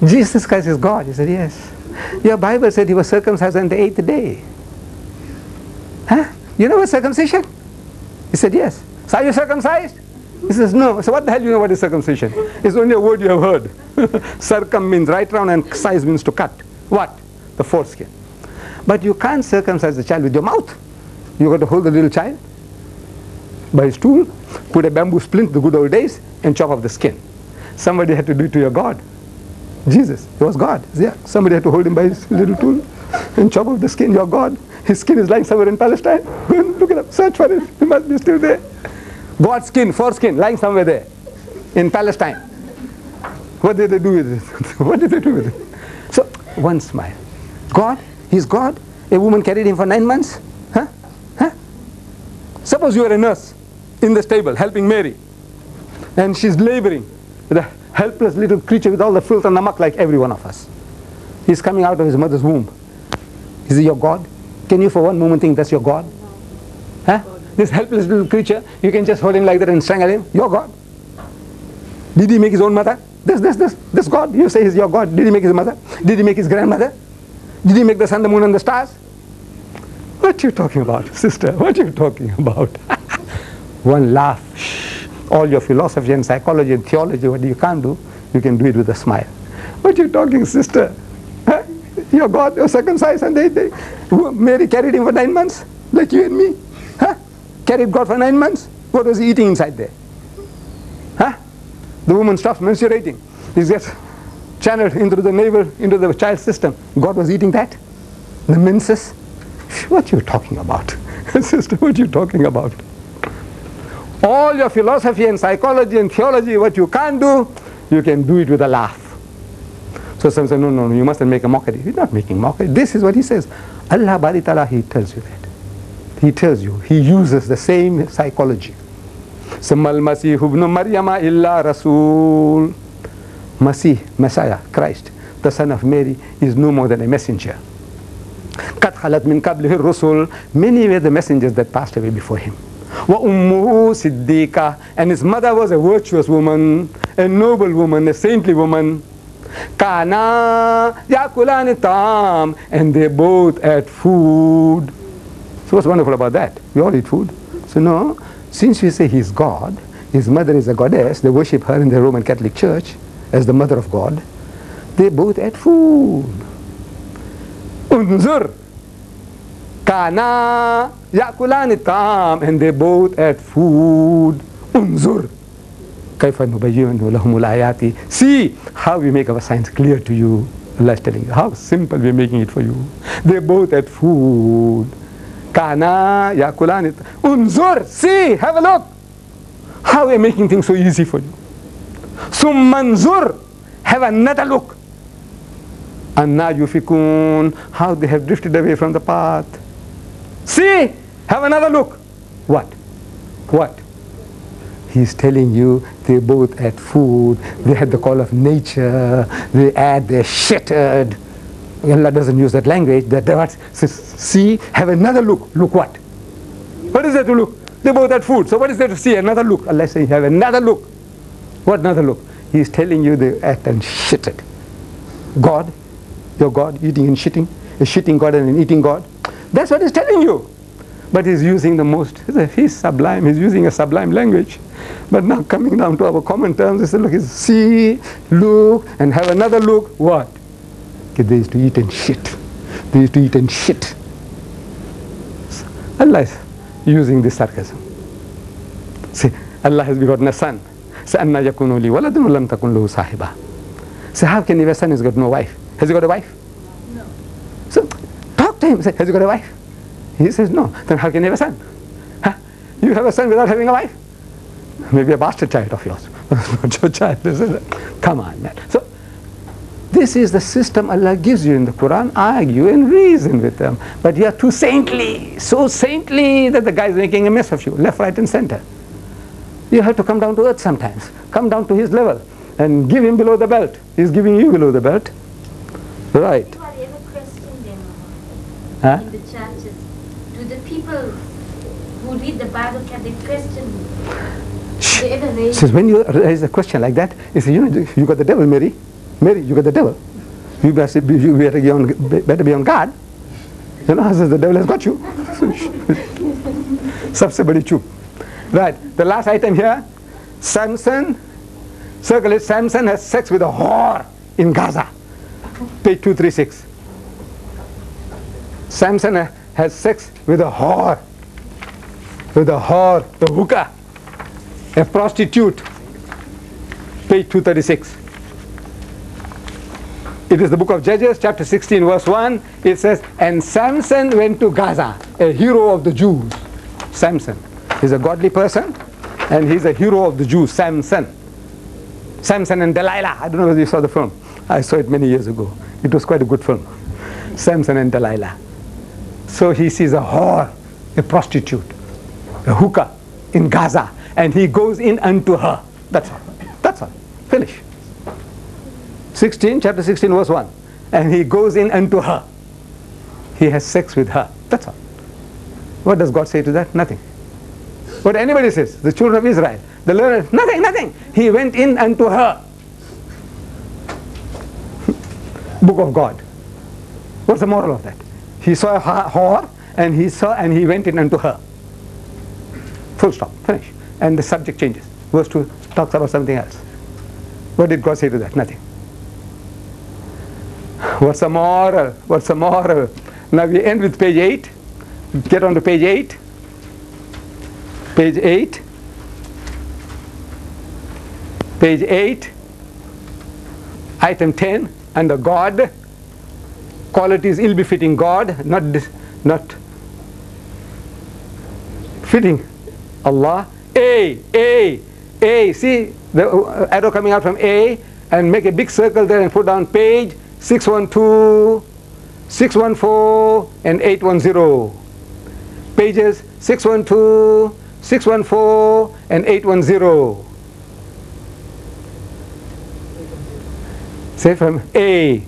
Jesus Christ is God. He said, yes. Your Bible said he was circumcised on the 8th day. Huh? You know what circumcision? He said, yes. So are you circumcised? He says, no. So what the hell do you know what is circumcision? It's only a word you have heard. Circum means right round and size means to cut. What? The foreskin. But you can't circumcise the child with your mouth. You got to hold the little child by his tool, put a bamboo splint, the good old days, and chop off the skin. Somebody had to do it to your God. Jesus, he was God. Yeah. Somebody had to hold him by his little tool and chop off the skin. Your God. His skin is lying somewhere in Palestine. Go and look it up. Search for it. It must be still there. God's skin, foreskin, lying somewhere there in Palestine. What did they do with it? What did they do with it? So, one smile. God, he's God. A woman carried him for 9 months. Huh? Suppose you are a nurse in the stable helping Mary, and she's laboring with a helpless little creature with all the filth and the muck like every one of us. He's coming out of his mother's womb. Is he your God? Can you for one moment think that's your God? Huh? This helpless little creature, you can just hold him like that and strangle him? Your God. Did he make his own mother? This God, you say he's your God. Did he make his mother? Did he make his grandmother? Did he make the sun, the moon and the stars? What are you talking about, sister? What are you talking about? One laugh. Shh. All your philosophy and psychology and theology, what you can't do, you can do it with a smile. What are you talking, sister? Huh? Your God, you're circumcised and Mary carried him for 9 months, like you and me. Huh? Carried God for 9 months. What was he eating inside there? Huh? The woman stops menstruating. He gets channeled into the navel, into the child system. God was eating that? The menses? What are you talking about? Sister, what are you talking about? All your philosophy and psychology and theology, what you can't do, you can do it with a laugh. So some say, no, you mustn't make a mockery. He's not making mockery. This is what he says. Allah Bari Ta'ala, he tells you that. He tells you, he uses the same psychology. Sammal Masih ibn Maryama illa Rasul. Masih, Messiah, Christ. the son of Mary, is no more than a messenger. قَدْ خَلَتْ مِنْ قَبْلِهِ الرُّسُلُ. Many were the messengers that passed away before him. وَأُمُّهُ صِدِّيقَةٌ. And his mother was a virtuous woman, a noble woman, a saintly woman. كَانَا يَأْكُلَانِ الطَّعَامَ. And they both ate food. So what's wonderful about that? We all eat food. So no, since we say he's God, his mother is a goddess, they worship her in the Roman Catholic Church as the mother of God, they both ate food. Unzur kana yakulani tam. And they both ate food. Unzur kaifa nubayyinu lahumul ayati. See how we make our signs clear to you. Allah is telling you how simple we are making it for you. They both ate food. Kana yakulani. Unzur, see, have a look how we are making things so easy for you. Summanzur, have another look. Anna yufikun, how they have drifted away from the path. See, have another look. What? What? He's telling you they both had food, they had the call of nature, they had, they're shattered. Allah doesn't use that language. That says, see, have another look. Look what? What is there to look? They both had food. So what is there to see? Another look. Allah is saying, have another look. What another look? He's telling you they ate and shitted. God, your God, eating and shitting, a shitting God and an eating God. That's what he's telling you. But he's using the most, he's sublime, he's using a sublime language. But now coming down to our common terms, he said, look, it's see, look, and have another look. What? Okay, they used to eat and shit. They used to eat and shit. Allah is using this sarcasm. See, Allah has begotten a son. So, anna yakunu li waladun wa lam takun lahu sahiba. So how can he have a son who's got no wife? Has he got a wife? No. So talk to him. Say, has he got a wife? He says no. Then how can he have a son? Huh? You have a son without having a wife? Maybe a bastard child of yours. Not your child. Come on, man. So this is the system Allah gives you in the Quran. Argue and reason with them. But you are too saintly. So saintly that the guy is making a mess of you. Left, right and center. You have to come down to earth sometimes. Come down to his level. And give him below the belt. He's giving you below the belt. Right. Anybody ever question them Huh? in the churches? Do the people who read the Bible, can they question? Do they ever raise? Says when you raise a question like that, you say, you know, you got the devil, Mary. Mary, you got the devil. You better be on guard. You know, says the devil has got you. Sabse badi chup. Right. The last item here, Samson. Circle it. Samson has sex with a whore in Gaza. Page 236. Samson has sex with a whore. With a whore, the hookah, a prostitute. Page 236. It is the book of Judges, chapter 16, verse 1. It says, and Samson went to Gaza, a hero of the Jews. Samson is a godly person, and he's a hero of the Jews. Samson. Samson and Delilah. I don't know whether you saw the film. I saw it many years ago. It was quite a good film. Samson and Delilah. So he sees a whore, a prostitute, a hookah in Gaza, and he goes in unto her. That's all. That's all. Finish. 16, chapter 16, verse 1. And he goes in unto her. He has sex with her. That's all. What does God say to that? Nothing. What anybody says, the children of Israel, the learned, nothing, nothing. He went in unto her. Book of God. What's the moral of that? He saw a whore, and he went in unto her. Full stop. Finish. And the subject changes. Verse 2 talks about something else. What did God say to that? Nothing. What's the moral? What's the moral? Now we end with page 8. Get on to page 8. Page 8. Page 8. Item 10. Under God. Qualities ill-befitting God. Not fitting Allah. A. See the arrow coming out from A, and make a big circle there and put down page 612, 614 and 810. Pages 612, 614 and 810. Say from A.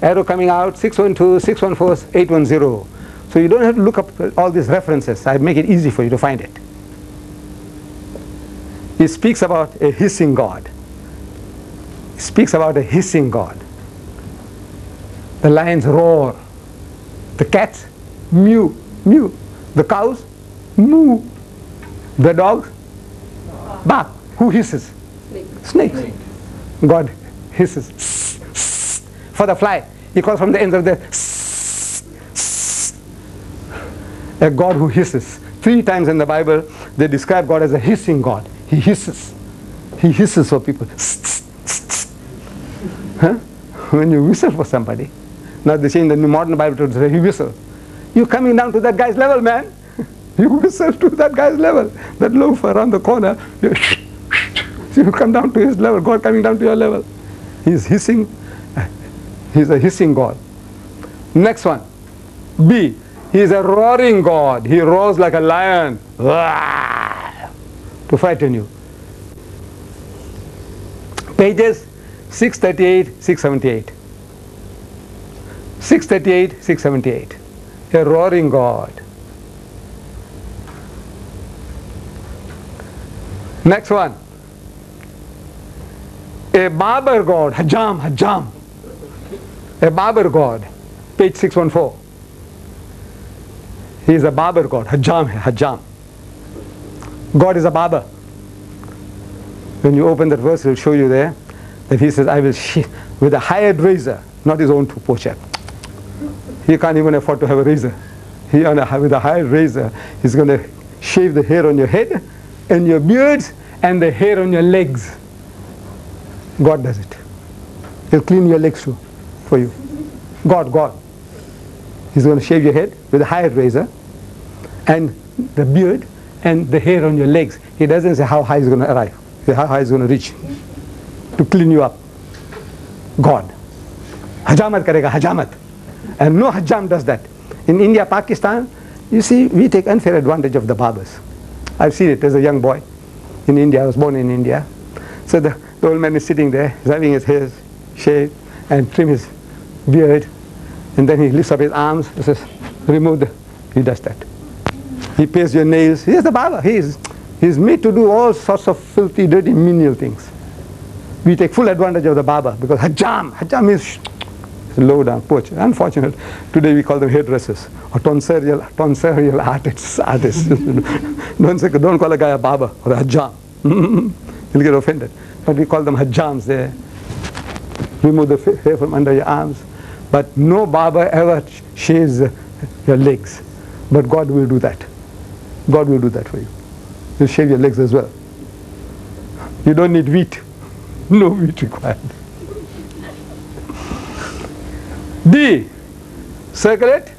arrow coming out, 612, 614, 810. So you don't have to look up all these references. I make it easy for you to find it. He speaks about a hissing God. He speaks about a hissing God. The lions roar. The cats mew, mew. The cows moo. The dogs bark. Who hisses? Snakes. God hisses. Sss, sss. For the fly, he calls from the ends of the sss, sss. A God who hisses. 3 times in the Bible they describe God as a hissing God. He hisses. He hisses for people. Sss, sss, sss. Huh? When you whistle for somebody, now they say in the modern Bible to say you whistle. You're coming down to that guy's level, man. You whistle to that guy's level. That loafer around the corner, you come down to his level. God coming down to your level. He's hissing. He's a hissing God. Next one. B. He's a roaring God. He roars like a lion to frighten you. Pages 638, 678. 638, 678. A roaring God. Next one. A barber God. Hajam, Hajam. A barber God. Page 614. He is a barber God. Hajam, Hajam. God is a barber. When you open that verse, it will show you there that he says, I will shave with a hired razor, not his own poor chap. He can't even afford to have a razor. With a hired razor, he's going to shave the hair on your head and your beards and the hair on your legs. God does it. He'll clean your legs too for you. God. He's going to shave your head with a hired razor and the beard and the hair on your legs. He doesn't say how high he's going to arrive, how high he's going to reach to clean you up. God. Hajamat karega, hajamat. And no hajam does that. In India, Pakistan, you see, we take unfair advantage of the barbers. I've seen it as a young boy in India. I was born in India. So the old man is sitting there, he's having his hair shaved and trim his beard, and then he lifts up his arms and says, remove the, he does that. He paints your nails. He's the barber. He's made to do all sorts of filthy, dirty, menial things. We take full advantage of the barber because hajam is low down, poor. Unfortunate. Today we call them hairdressers or tonsorial artists. Don't call a guy a barber or a hajam. He'll get offended. But we call them hajams. They remove the hair from under your arms. But no barber ever shaves your legs. But God will do that. God will do that for you. He'll shave your legs as well. You don't need wheat. No wheat required. D. Circle it.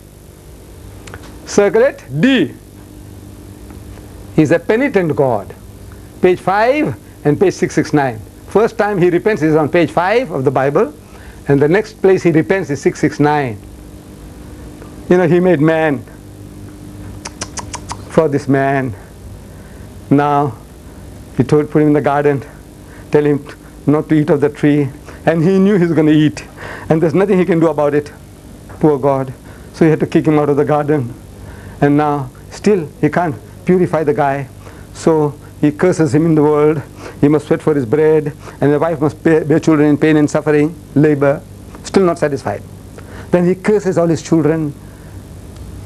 Circle it. D. He's a penitent God. Page 5 and page 669. First time he repents is on page 5 of the Bible, and the next place he repents is 669. You know, he made man for this man. Now he put him in the garden, tell him not to eat of the tree, and he knew he was going to eat, and there's nothing he can do about it. Poor God. So he had to kick him out of the garden, and now still he can't purify the guy, so he curses him in the world. He must sweat for his bread, and the wife must bear children in pain and suffering, labor. Still not satisfied. Then he curses all his children.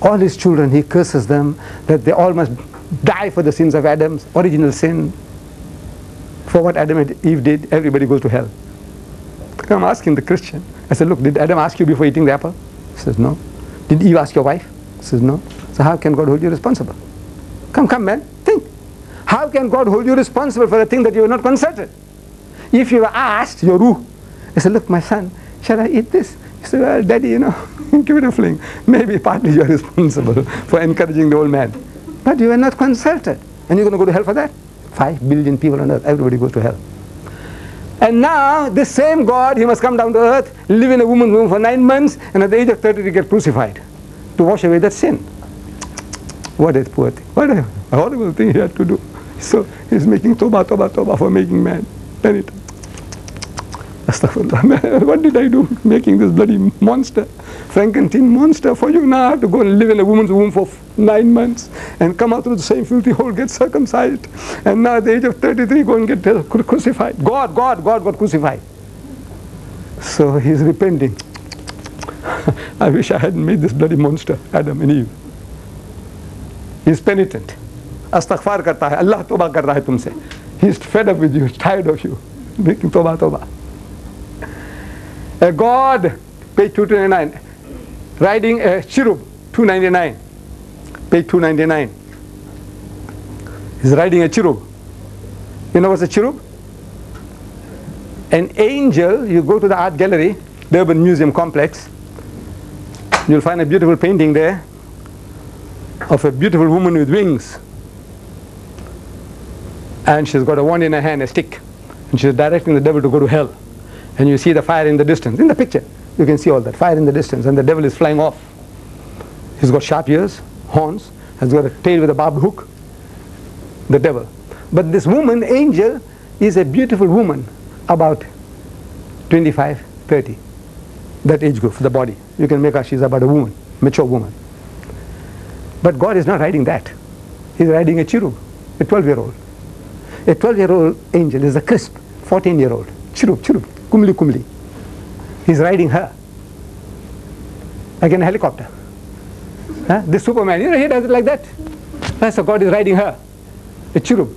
All his children, he curses them that they all must die for the sins of Adam's original sin. For what Adam and Eve did, everybody goes to hell. I'm asking the Christian. I said, look, did Adam ask you before eating the apple? He says, no. Did Eve ask your wife? He says, no. So how can God hold you responsible? Come, man, think. How can God hold you responsible for a thing that you were not consulted? If you were asked, your ruh, I said, look, my son, shall I eat this? He said, well, daddy, you know, give it a fling. Maybe partly you are responsible for encouraging the old man. But you were not consulted. And you're going to go to hell for that? 5 billion people on earth, everybody goes to hell. And now, this same God, he must come down to earth, live in a woman's womb for 9 months, and at the age of 30 to get crucified to wash away that sin. What a poor thing. What a horrible thing he had to do. So he's making toba for making man. Then it, Astaghfirullah, what did I do making this bloody monster, Frankenstein monster for you? Now I have to go and live in a woman's womb for 9 months and come out through the same filthy hole, get circumcised, and now at the age of 33 go and get crucified. God got crucified. So he's repenting. I wish I hadn't made this bloody monster, Adam and Eve. He's penitent. Astaghfar karta hai, Allah tawbah kar raha hai tumse. He's fed up with you, he's tired of you. Making tawbah. A God, page 229, riding a cherub, 299, page 299. He's riding a cherub. You know what's a cherub? An angel. You go to the art gallery, Durban Museum Complex, you'll find a beautiful painting there of a beautiful woman with wings. And she's got a wand in her hand, a stick. And she's directing the devil to go to hell. And you see the fire in the distance. In the picture, you can see all that. Fire in the distance. And the devil is flying off. He's got sharp ears, horns, has got a tail with a barbed hook. The devil. But this woman, angel, is a beautiful woman, about 25, 30. That age group, the body. You can make her, she's about a woman, mature woman. But God is not riding that. He's riding a cherub, a 12-year-old. A 12-year-old angel is a crisp 14-year-old. Cherub, kumli. He's riding her. Like in a helicopter. This Superman, he does it like that. So God is riding her. A cherub.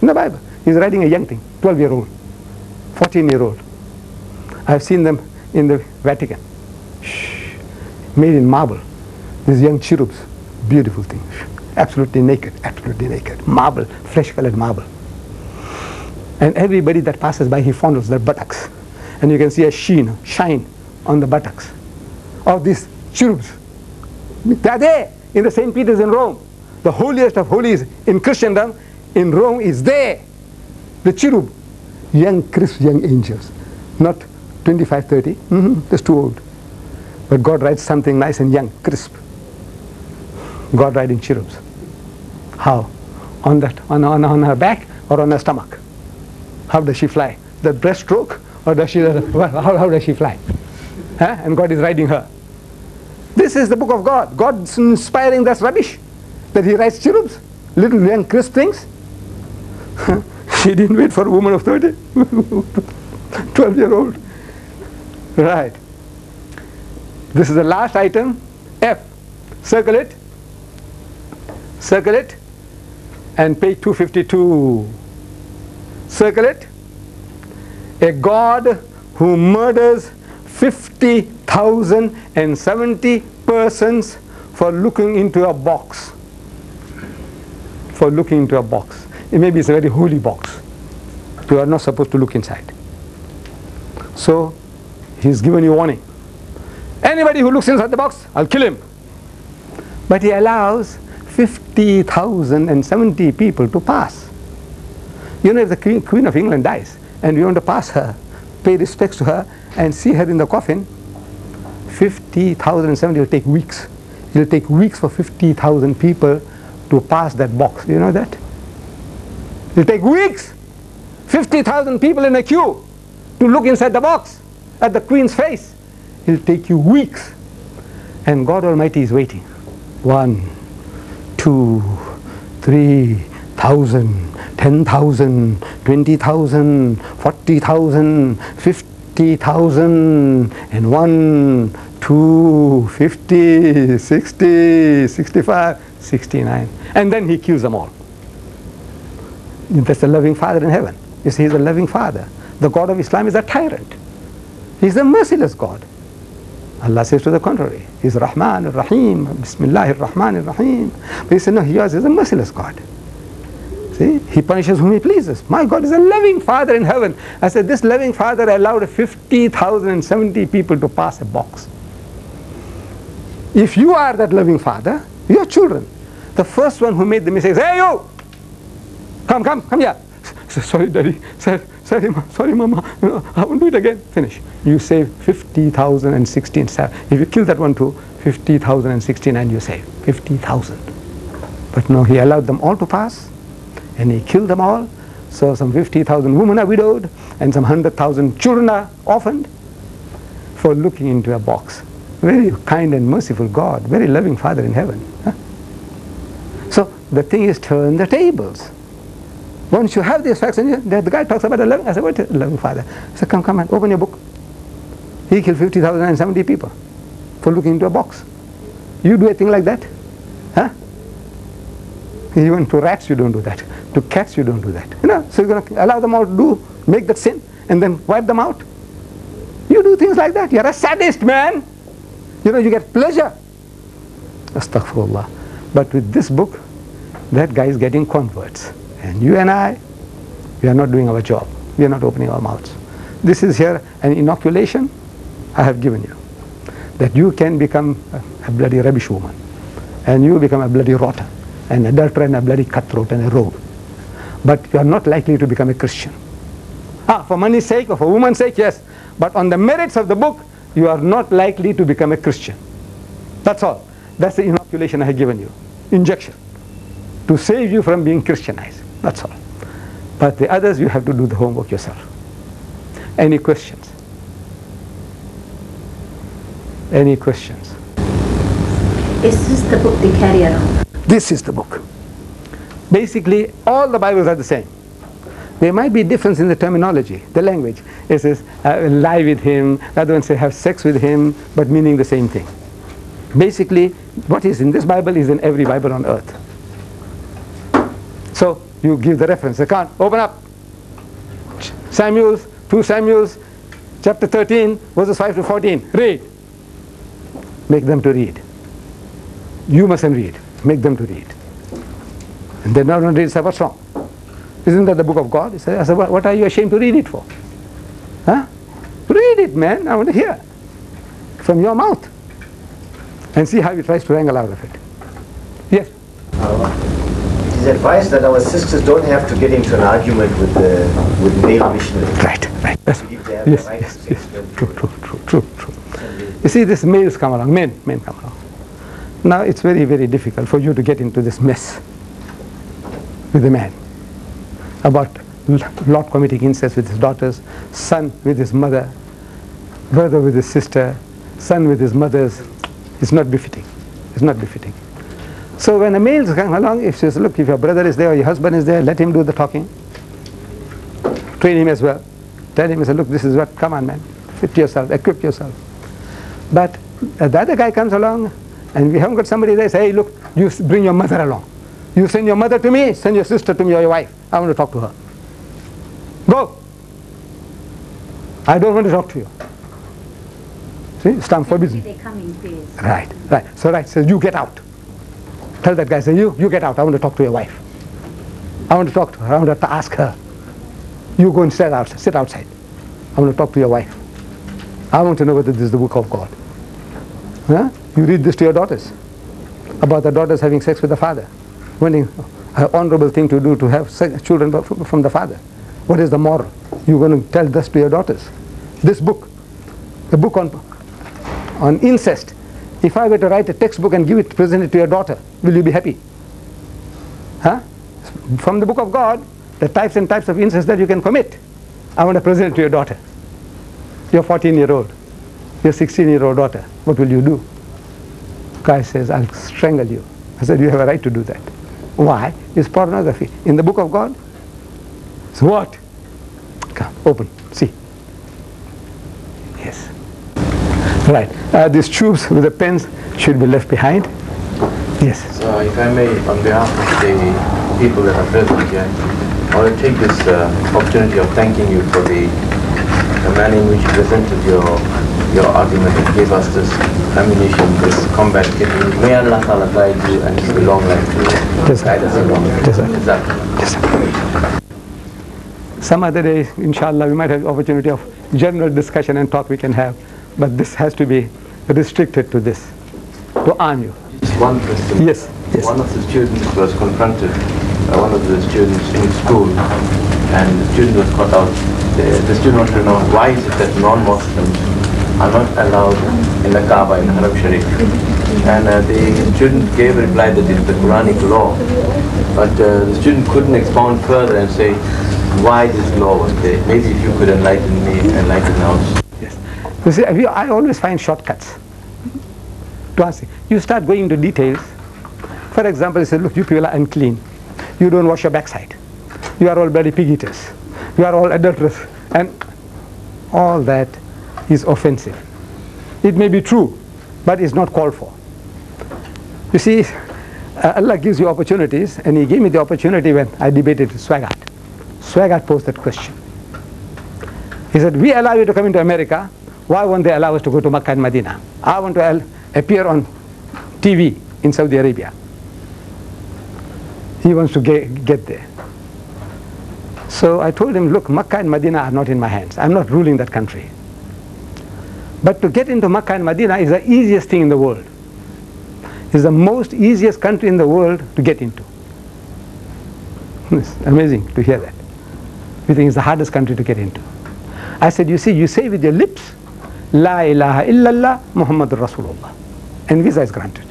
In the Bible. He's riding a young thing, 12-year-old, 14-year-old. I've seen them in the Vatican. Made in marble. These young cherubs. Beautiful things. Absolutely naked. Marble, flesh-colored marble. And everybody that passes by, he fondles their buttocks. And you can see a shine on the buttocks of these cherubs. They are there in the St. Peter's in Rome. The holiest of holies in Christendom in Rome is there. The cherub. Young, crisp, young angels. Not 25, 30. That's too old. But God rides something nice and young, crisp. God riding cherubs. How? On her back or on her stomach? How does she fly? The breaststroke, or does she? How does she fly? And God is riding her. This is the book of God. God's inspiring that rubbish, that He rides cherubs, little young crisp things. She didn't wait for a woman of 30, 12-year-old. Right. This is the last item. F. Circle it. Circle it. And page 252. Circle it. A God who murders 50,070 persons for looking into a box. For looking into a box. Maybe it's a very holy box. You are not supposed to look inside. So, He's given you warning. Anybody who looks inside the box, I'll kill him. But He allows 50,070 people to pass. You know, if the Queen of England dies and we want to pass her, pay respects to her and see her in the coffin, 50,070 will take weeks. It will take weeks for 50,000 people to pass that box. Do you know that? It will take weeks. 50,000 people in a queue to look inside the box at the Queen's face. It will take you weeks. And God Almighty is waiting. 1, 2, 3,000, 10,000, 20,000, 40,000, 50,000, and 1, 2, 50, 60, 65, 69. And then He kills them all. That's the loving Father in heaven. You see, He's a loving Father. The God of Islam is a tyrant. He's a merciless God. Allah says to the contrary. He's Rahman Ar-Rahim, Bismillahir Rahmanir Rahim. But He said, no, He is a merciless God. See, He punishes whom He pleases. My God is a loving Father in heaven. I said, this loving Father allowed 50,070 people to pass a box. If you are that loving Father, your children, the first one who made the mistake, hey you! Come here. Sorry, Daddy. Sorry, Mama. I won't do it again. Finish. You save 50,016. If you kill that one too, 50,069 you save. 50,000. But no, He allowed them all to pass, and He killed them all, So some 50,000 women are widowed and some 100,000 children are orphaned for looking into a box. Very kind and merciful God, very loving Father in heaven. Huh? So the thing is, turn the tables. Once you have these facts, and the guy talks about a loving, I said, what is a loving Father? I said, come and open your book. He killed 50,070 people for looking into a box. You do a thing like that? Huh? Even to rats you don't do that. To cats you don't do that. You know, so you're going to allow them all to make that sin and then wipe them out? You do things like that. You're a sadist, man. You know, you get pleasure. Astaghfirullah. But with this book, that guy is getting converts. And you and I, we are not doing our job. We are not opening our mouths. This is here an inoculation I have given you. That you can become a bloody rubbish woman. And you become a bloody rotter. An adulterer and a bloody cutthroat and a rogue. But you are not likely to become a Christian. For money's sake or for woman's sake, yes. But on the merits of the book, you are not likely to become a Christian. That's all. That's the inoculation I have given you. Injection. To save you from being Christianized. That's all. But the others, you have to do the homework yourself. Any questions? Any questions? Is this the book they carry around? This is the book. Basically, all the Bibles are the same. There might be difference in the terminology, the language. It says, lie with him, the other one says, have sex with him, but meaning the same thing. Basically, what is in this Bible is in every Bible on earth. So, you give the reference. I can't. Open up. 2 Samuel, chapter 13, verses 5 to 14. Read. Make them to read. You mustn't read. Make them to read. And they don't read, say, what's wrong? Isn't that the book of God? I said, what are you ashamed to read it for? Huh? Read it, man. I want to hear from your mouth. And see how he tries to wrangle out of it. Yes? It is advised that our sisters don't have to get into an argument with male missionaries. Right. Yes. True. You see, these males come along, men come along. Now it's very, very difficult for you to get into this mess with a man about Lot committing incest with his daughters, son with his mother, brother with his sister, son with his mother's. It's not befitting. It's not befitting. So when a male comes along, if says, look, if your brother is there or your husband is there, let him do the talking. Train him as well. Tell him, say, look, this is what, come on, man, fit yourself, equip yourself. But the other guy comes along, and we haven't got somebody there, say, hey, look, you bring your mother along. You send your mother to me, send your sister to me or your wife. I want to talk to her. Go. I don't want to talk to you. See, Islam forbids me. Right. So you get out. Tell that guy, say, you get out. I want to talk to your wife. I want to talk to her. I want to ask her. You go and sit outside. I want to talk to your wife. I want to know whether this is the book of God. Huh? You read this to your daughters. About the daughters having sex with the father. When an honorable thing to do to have children from the father. What is the moral? You're going to tell this to your daughters. This book, the book on incest. If I were to write a textbook and present it to your daughter, will you be happy? Huh? From the book of God, the types and types of incest that you can commit. I want to present it to your daughter. Your 14-year-old, your 16-year-old daughter. What will you do? Guy says, I'll strangle you. I said, you have a right to do that. Why? It's pornography. In the book of God? So what? Come, open, see. Yes. Right. These tubes with the pens should be left behind. Yes. So if I may, on behalf of the people that are present here, I want to take this opportunity of thanking you for the manner in which you presented your argument and gave us this ammunition, this combat kit. May Allah Ta'ala guide you and give you long life to guide us along. Yes. Some other day, inshallah, we might have the opportunity of general discussion and talk we can have, but this has to be restricted to this, to arm you. Just one question. Yes. One of the students was confronted, one of the students in school, and the student was caught out. The student wanted to know why is it that non-Muslims are not allowed in the Kaaba, in Haram Sharif. And the student gave a reply that it's the Quranic law. But the student couldn't expound further and say, why this law was there. Maybe if you could enlighten us. Yes. You see, I always find shortcuts to answer. You start going into details. For example, you say, look, you people are unclean. You don't wash your backside. You are all bloody pig eaters. You are all adulterers. And all that is offensive. It may be true, but it's not called for. You see, Allah gives you opportunities, and He gave me the opportunity when I debated with Swaggart. Swaggart posed that question. He said, we allow you to come into America, why won't they allow us to go to Makkah and Medina? I want to appear on TV in Saudi Arabia. He wants to get there. So I told him, look, Makkah and Medina are not in my hands. I'm not ruling that country. But to get into Makkah and Medina is the easiest thing in the world. It's the most easiest country in the world to get into. It's amazing to hear that. We think it's the hardest country to get into. I said, you see, you say with your lips, La ilaha illallah Muhammadur Rasulullah. And visa is granted.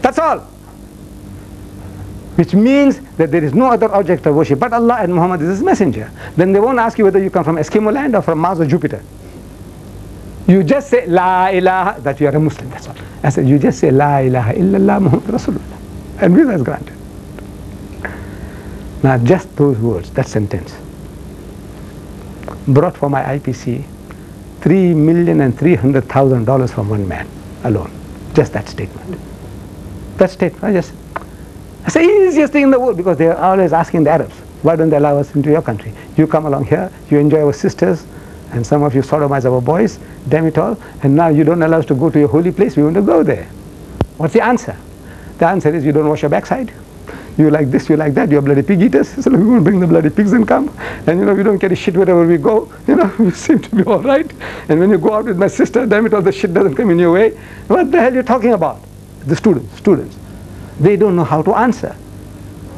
That's all. Which means that there is no other object of worship but Allah, and Muhammad is His messenger. Then they won't ask you whether you come from Eskimo land or from Mars or Jupiter. You just say La ilaha, that you are a Muslim, that's all. I said, you just say La ilaha illallah Muhammad Rasulullah, and visa is granted. Now just those words, that sentence, brought for my IPC $3,300,000 from one man alone. Just that statement. That statement, it's the easiest thing in the world, because they are always asking the Arabs, why don't they allow us into your country? You come along here, you enjoy our sisters, and some of you sodomize our boys, damn it all, and now you don't allow us to go to your holy place, we want to go there. What's the answer? The answer is, you don't wash your backside, you like this, you like that, you're bloody pig eaters, so we won't bring the bloody pigs and come, and we don't carry shit wherever we go, we seem to be all right, and when you go out with my sister, damn it all, the shit doesn't come in your way. What the hell are you talking about? The students, they don't know how to answer.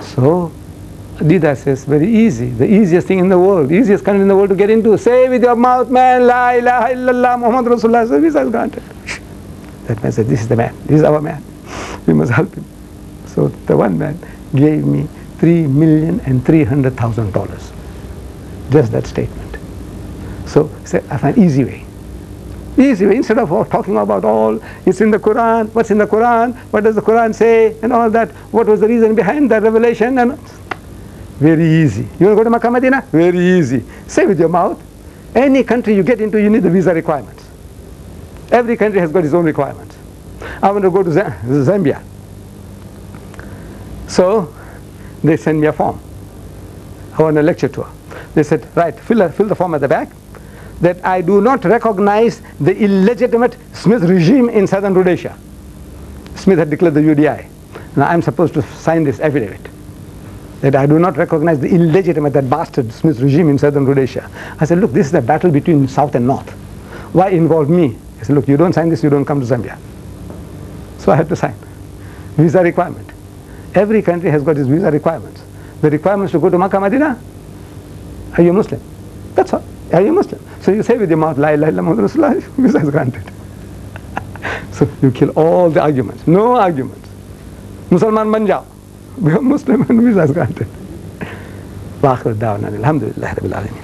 So Dida says, very easy, the easiest thing in the world, easiest country in the world to get into. Say with your mouth, man, La ilaha illallah Muhammad Rasulullah. So visa is granted. That man said, this is the man, this is our man, we must help him. So the one man gave me $3,300,000. Just that statement. So I find easy way. Easy way, instead of talking about all, it's in the Quran, what's in the Quran, what does the Quran say, and all that, what was the reason behind that revelation, and very easy. You want to go to Makkah, Medina? Very easy. Say with your mouth, any country you get into, you need the visa requirements. Every country has got its own requirements. I want to go to Zambia. So they send me a form. I want a lecture tour. They said, right, fill the form at the back, that I do not recognize the illegitimate Smith regime in southern Rhodesia. Smith had declared the UDI. Now I'm supposed to sign this affidavit, that I do not recognize the illegitimate, that bastard Smith regime in southern Rhodesia. I said, look, this is a battle between South and North. Why involve me? I said, look, you don't sign this, you don't come to Zambia. So I had to sign. Visa requirement. Every country has got its visa requirements. The requirements to go to Makkah, Medina, are you Muslim? That's all. Are you Muslim? So you say with your mouth, La ilaha illallah Muhammad Rasulullah, visa is granted. So you kill all the arguments. No arguments. Musalman ban jao. Become Muslim and visa is granted. Wa akhir da'wana alhamdulillahi rabbil alamin.